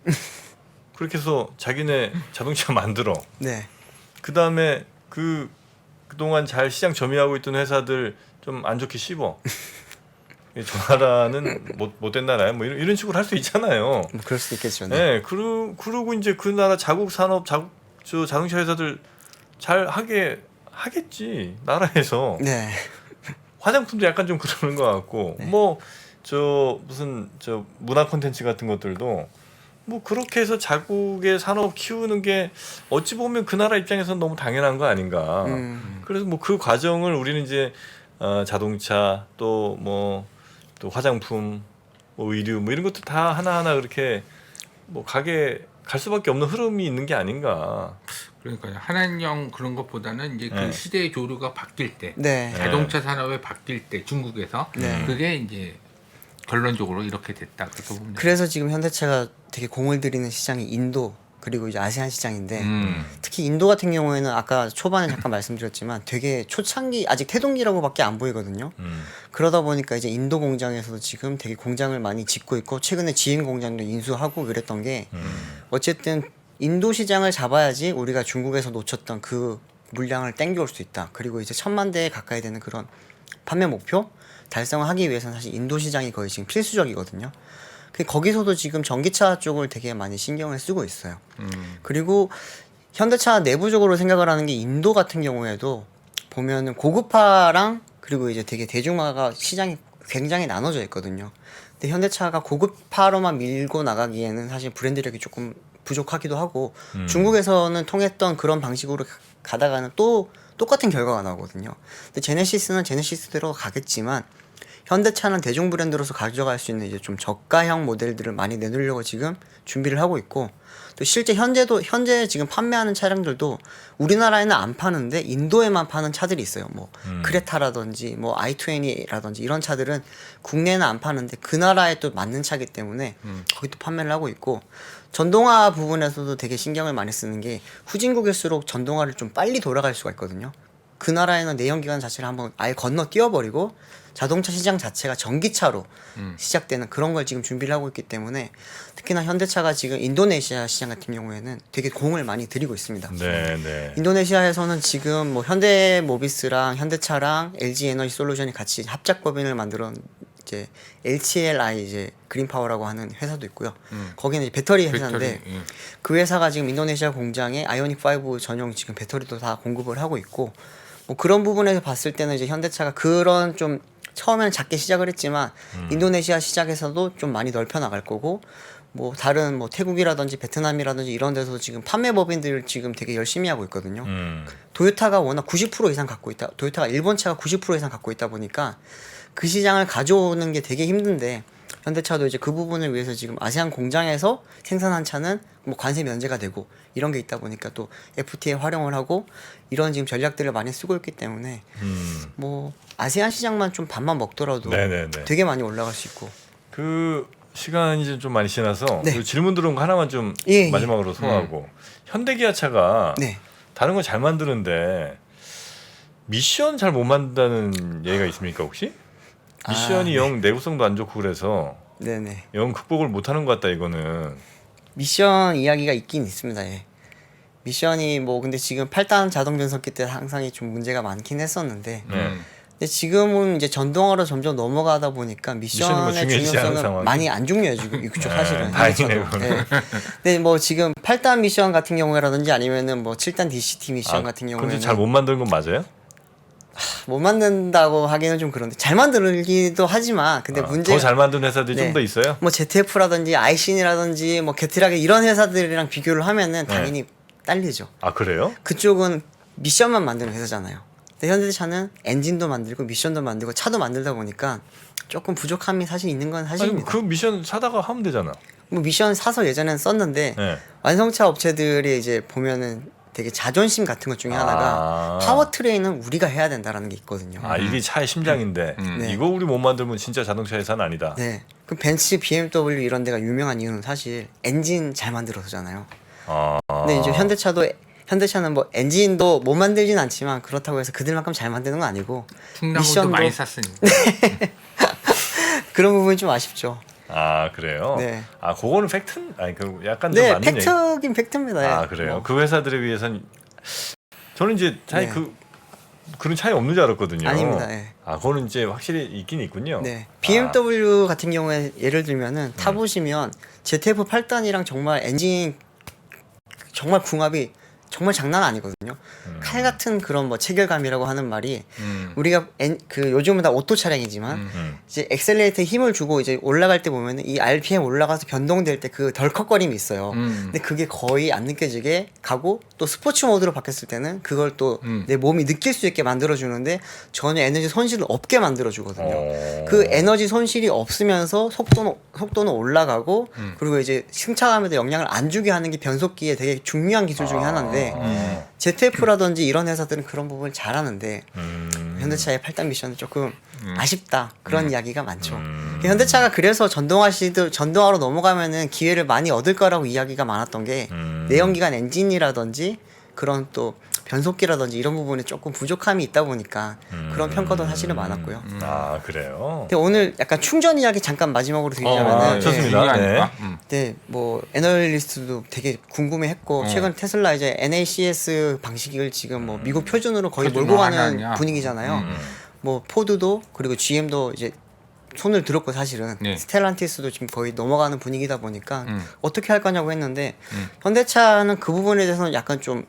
그렇게 해서 자기네 자동차 만들어. 네. 그다음에 그동안 잘 시장 점유하고 있던 회사들 좀 안 좋게 씹어. 저 나라는 못된 나라야. 뭐 이런 식으로 할 수 있잖아요. 뭐 그럴 수도 있겠죠. 네. 그러고 이제 그 나라 자국 산업 저 자동차 회사들 잘 하겠지. 나라에서. 네. 화장품도 약간 좀 그러는 것 같고 뭐 저 무슨 저 문화 콘텐츠 같은 것들도 뭐 그렇게 해서 자국의 산업 키우는 게 어찌 보면 그 나라 입장에서는 너무 당연한 거 아닌가. 그래서 뭐 그 과정을 우리는 이제 자동차 또 뭐 또 화장품, 뭐 의류 뭐 이런 것도 다 하나하나 그렇게 뭐 갈 수밖에 없는 흐름이 있는 게 아닌가. 그러니까요. 한한령 그런 것보다는 이제 그 시대의 조류가 바뀔 때, 네. 자동차 산업이 바뀔 때 중국에서 네. 그게 이제 결론적으로 이렇게 됐다. 그렇게 보면 그래서 지금 현대차가 되게 공을 들이는 시장이 인도 그리고 이제 아세안 시장인데 특히 인도 같은 경우에는 아까 초반에 잠깐 말씀드렸지만 되게 초창기 아직 태동기라고밖에 안 보이거든요. 그러다 보니까 이제 인도 공장에서도 지금 되게 공장을 많이 짓고 있고 최근에 지인 공장도 인수하고 그랬던 게 어쨌든 인도 시장을 잡아야지 우리가 중국에서 놓쳤던 그 물량을 땡겨올 수 있다. 그리고 이제 1,000만 대 가까이 되는 그런 판매 목표 달성을 하기 위해서는 사실 인도 시장이 거의 지금 필수적이거든요. 거기서도 지금 전기차 쪽을 되게 많이 신경을 쓰고 있어요. 그리고 현대차 내부적으로 생각을 하는 게 인도 같은 경우에도 보면은 고급화랑 그리고 이제 되게 대중화가 시장이 굉장히 나눠져 있거든요. 근데 현대차가 고급화로만 밀고 나가기에는 사실 브랜드력이 조금 부족하기도 하고 중국에서는 통했던 그런 방식으로 가다가는 또 똑같은 결과가 나오거든요. 근데 제네시스는 제네시스대로 가겠지만 현대차는 대중 브랜드로서 가져갈 수 있는 이제 좀 저가형 모델들을 많이 내놓으려고 지금 준비를 하고 있고 또 실제 현재 지금 판매하는 차량들도 우리나라에는 안 파는데 인도에만 파는 차들이 있어요. 뭐 크레타라든지 뭐 i20라든지 이런 차들은 국내에는 안 파는데 그 나라에 또 맞는 차기 때문에 거기 또 판매를 하고 있고 전동화 부분에서도 되게 신경을 많이 쓰는 게 후진국일수록 전동화를 좀 빨리 돌아갈 수가 있거든요. 그 나라에는 내연기관 자체를 한번 아예 건너 뛰어버리고 자동차 시장 자체가 전기차로 시작되는 그런 걸 지금 준비를 하고 있기 때문에 특히나 현대차가 지금 인도네시아 시장 같은 경우에는 되게 공을 많이 들이고 있습니다. 네. 인도네시아에서는 지금 뭐 현대모비스랑 현대차랑 LG에너지솔루션이 같이 합작 법인을 만들어 이제 LCLI 이제 그린파워라고 하는 회사도 있고요. 거기는 이제 배터리 회사인데 그 회사가 지금 인도네시아 공장에 아이오닉 5 전용 지금 배터리도 다 공급을 하고 있고 뭐 그런 부분에서 봤을 때는 이제 현대차가 그런 좀 처음에는 작게 시작을 했지만 인도네시아 시장에서도 좀 많이 넓혀 나갈 거고 뭐 다른 뭐 태국이라든지 베트남이라든지 이런 데서도 지금 판매 법인들 지금 되게 열심히 하고 있거든요. 도요타가 워낙 90% 이상 갖고 있다. 도요타가 일본 차가 90% 이상 갖고 있다 보니까 그 시장을 가져오는 게 되게 힘든데 현대차도 이제 그 부분을 위해서 지금 아세안 공장에서 생산한 차는 뭐 관세 면제가 되고 이런 게 있다 보니까 또 FTA 활용을 하고 이런 지금 전략들을 많이 쓰고 있기 때문에 뭐 아세안 시장만 좀 밥만 먹더라도 되게 많이 올라갈 수 있고 그 시간이 이제 좀 많이 지나서 네. 그 질문 들어온 거 하나만 좀 예. 마지막으로 소화하고 현대기아차가 네. 다른 건 잘 만드는데 미션 잘 못 만든다는 얘기가 있습니까 혹시? 미션이 네. 영 내구성도 안 좋고 그래서 네네. 영 극복을 못하는 것 같다 이거는. 미션 이야기가 있긴 있습니다. 예. 미션이 뭐 근데 지금 8단 자동 변속기 때 항상 좀 문제가 많긴 했었는데 근데 근데 지금은 이제 전동화로 점점 넘어가다 보니까 미션이 뭐 미션의 중요하지 않은 중요성은 상황이? 많이 안 중요해지고 이쪽 사실은. 다행이네요. 네. 근데 뭐 지금 8단 미션 같은 경우라든지 아니면은 뭐 7단 DCT 미션 같은 근데 경우에는 잘 못 만든 건 맞아요? 못 만든다고 하기는 좀 그런데 잘 만들기도 하지만 근데 문제가 더 잘 만든 회사들이 네. 좀 더 있어요? 뭐 ZF라든지 아이신이라든지 뭐 게트라게 이런 회사들이랑 비교를 하면은 당연히 딸리죠. 아 그래요? 그쪽은 미션만 만드는 회사잖아요. 근데 현대차는 엔진도 만들고 미션도 만들고 차도 만들다 보니까 조금 부족함이 사실 있는 건 아니 사실입니다. 그 미션 사다가 하면 되잖아. 뭐 미션 사서 예전엔 썼는데 네. 완성차 업체들이 이제 보면은 되게 자존심 같은 것 중에 하나가 파워트레인은 우리가 해야 된다라는 게 있거든요. 아 이게 차의 심장인데 네. 이거 우리 못 만들면 진짜 자동차 회사는 아니다. 네. 그 벤츠, BMW 이런 데가 유명한 이유는 사실 엔진 잘 만들어서잖아요. 아, 근데 이제 현대차는 뭐 엔진도 못 만들진 않지만 그렇다고 해서 그들만큼 잘 만드는 건 아니고 충남도 미션도 많이 샀으니. 그런 부분이 좀 아쉽죠. 아 그래요? 네. 아 그거는 팩트? 아니 그 약간 좀 네, 맞는 얘기. 팩트긴 팩트입니다. 아 그래요? 뭐. 그 회사들에 비해서는 저는 이제 차이 네. 그런 차이 없는 줄 알았거든요. 아닙니다. 네. 아 그거는 이제 확실히 있긴 있군요. 네. BMW 같은 경우에 예를 들면은 타보시면 ZF 8단이랑 정말 엔진 정말 궁합이 정말 장난 아니거든요. 칼 같은 그런 뭐 체결감이라고 하는 말이 우리가 그 요즘은 다 오토 차량이지만 이제 엑셀레이터에 힘을 주고 이제 올라갈 때 보면은 이 RPM 올라가서 변동될 때 그 덜컥거림이 있어요. 근데 그게 거의 안 느껴지게 가고 또 스포츠 모드로 바뀌었을 때는 그걸 또 내 몸이 느낄 수 있게 만들어 주는데 전혀 에너지 손실을 없게 만들어 주거든요. 그 에너지 손실이 없으면서 속도는 올라가고 그리고 이제 승차감에도 영향을 안 주게 하는 게 변속기의 되게 중요한 기술 중에 하나인데 ZF라든지 이런 회사들은 그런 부분을 잘하는데 현대차의 8단 미션은 조금 아쉽다 그런 이야기가 많죠. 현대차가 그래서 전동화로 넘어가면은 기회를 많이 얻을 거라고 이야기가 많았던 게 내연기관 엔진이라든지 그런 또 변속기라든지 이런 부분에 조금 부족함이 있다 보니까 그런 평가도 사실은 많았고요. 아 그래요? 근데 오늘 약간 충전 이야기 잠깐 마지막으로 드리자면은 좋습니다. 중요하니까. 네, 뭐 애널리스트도 되게 궁금해했고 최근 테슬라 이제 NACS 방식을 지금 뭐 미국 표준으로 거의 표준 몰고 하냐, 가는 하냐. 분위기잖아요. 뭐 포드도 그리고 GM도 이제 손을 들었고 사실은 네. 스텔란티스도 지금 거의 넘어가는 분위기다 보니까 어떻게 할 거냐고 했는데 현대차는 그 부분에 대해서는 약간 좀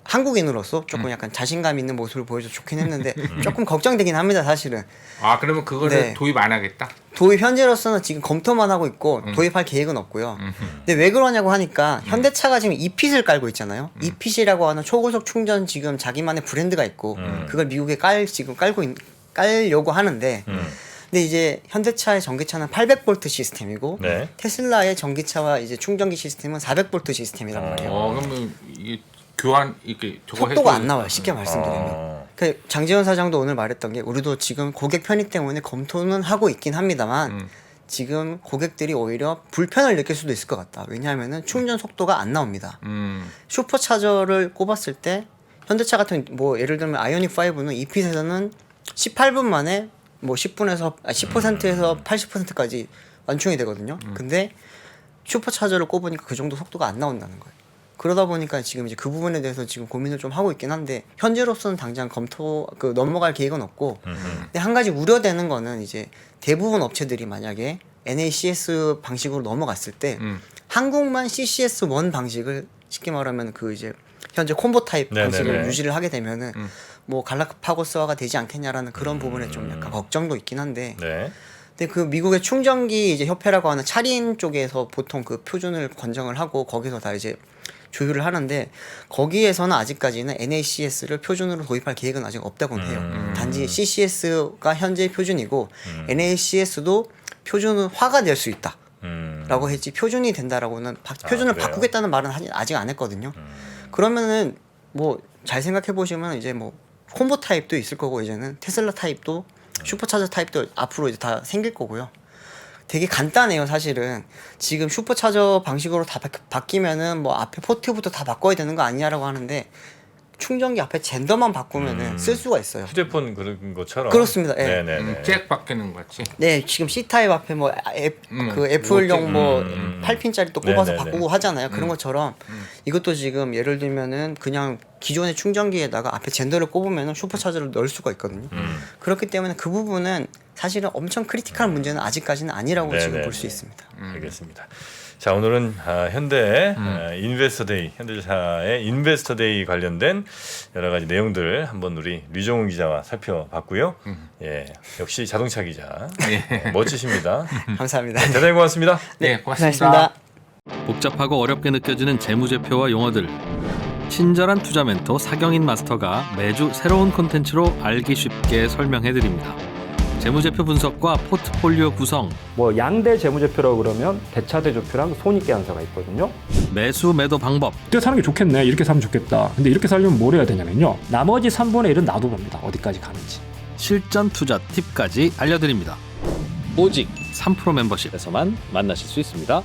한국인으로서 조금 약간 자신감 있는 모습을 보여줘 좋긴 했는데 조금 걱정되긴 합니다 사실은. 아 그러면 그거를 네. 도입 안 하겠다. 도입 현재로서는 지금 검토만 하고 있고 도입할 계획은 없고요. 근데 왜 그러냐고 하니까 현대차가 지금 이핏을 깔고 있잖아요. 이핏이라고 하는 초고속 충전 지금 자기만의 브랜드가 있고 그걸 미국에 깔려고 하는데 근데 이제 현대차의 전기차는 800V 시스템이고 네. 테슬라의 전기차와 이제 충전기 시스템은 400V 시스템이란 말이에요. 그러면 이게 교환 이렇게 저거 속도가 해도- 안 나와요. 쉽게 말씀드리면. 그 장지현 사장도 오늘 말했던 게 우리도 지금 고객 편의 때문에 검토는 하고 있긴 합니다만 지금 고객들이 오히려 불편을 느낄 수도 있을 것 같다. 왜냐하면은 충전 속도가 안 나옵니다. 슈퍼차저를 꼽았을 때 현대차 같은 뭐 예를 들면 아이오닉 5는 이핏에서는 18분 만에 뭐 10%에서 80%까지 완충이 되거든요. 근데 슈퍼차저를 꼽으니까 그 정도 속도가 안 나온다는 거예요. 그러다 보니까 지금 이제 그 부분에 대해서 지금 고민을 좀 하고 있긴 한데 현재로서는 당장 넘어갈 계획은 없고 근데 한 가지 우려되는 거는 이제 대부분 업체들이 만약에 NACS 방식으로 넘어갔을 때 한국만 CCS1 방식을 쉽게 말하면 그 이제 현재 콤보 타입 네네네. 방식을 유지를 하게 되면은 뭐 갈라파고스화가 되지 않겠냐라는 그런 부분에 좀 약간 걱정도 있긴 한데 네. 근데 그 미국의 충전기 이제 협회라고 하는 차린 쪽에서 보통 그 표준을 권정을 하고 거기서 다 이제 조율을 하는데 거기에서는 아직까지는 NACS를 표준으로 도입할 계획은 아직 없다고는 해요. 단지 CCS가 현재 표준이고 NACS도 표준화가 될 수 있다. 라고 했지 표준이 된다라고는 표준을 그래요? 바꾸겠다는 말은 아직 안 했거든요. 그러면은 뭐 잘 생각해 보시면 이제 뭐 콤보 타입도 있을 거고 이제는 테슬라 타입도 슈퍼차저 타입도 앞으로 이제 다 생길 거고요. 되게 간단해요 사실은. 지금 슈퍼차저 방식으로 다 바뀌면은 뭐 앞에 포트부터 다 바꿔야 되는 거 아니냐라고 하는데 충전기 앞에 젠더만 바꾸면은 쓸 수가 있어요. 휴대폰 그런 것처럼. 그렇습니다. 예. 네네네. 잭 바뀌는 거 같지. 네, 지금 C 타입 앞에 뭐 그 애플용 뭐 8핀짜리 또 꼽아서 네네네. 바꾸고 하잖아요. 그런 것처럼 이것도 지금 예를 들면은 그냥 기존의 충전기에다가 앞에 젠더를 꼽으면은 슈퍼차저를 넣을 수가 있거든요. 그렇기 때문에 그 부분은 사실은 엄청 크리티컬한 문제는 아직까지는 아니라고 지금 네네네. 볼 수 있습니다. 알겠습니다. 자, 오늘은 현대 인베스터데이, 현대차의 인베스터데이 관련된 여러 가지 내용들 한번 우리 류정훈 기자와 살펴봤고요. 예, 역시 자동차 기자 멋지십니다. 감사합니다. 대단히 고맙습니다. 네, 고맙습니다. 복잡하고 어렵게 느껴지는 재무제표와 용어들. 친절한 투자 멘토 사경인 마스터가 매주 새로운 콘텐츠로 알기 쉽게 설명해드립니다. 재무제표 분석과 포트폴리오 구성, 뭐 양대 재무제표라고 그러면 대차대조표랑 손익계산서가 있거든요. 매수 매도 방법, 이때 사는 게 좋겠네. 이렇게 사면 좋겠다. 근데 이렇게 살려면 뭘 해야 되냐면요. 나머지 3분의 1은 놔둬봅니다. 어디까지 가는지. 실전 투자 팁까지 알려드립니다. 오직 3프로 멤버십에서만 만나실 수 있습니다.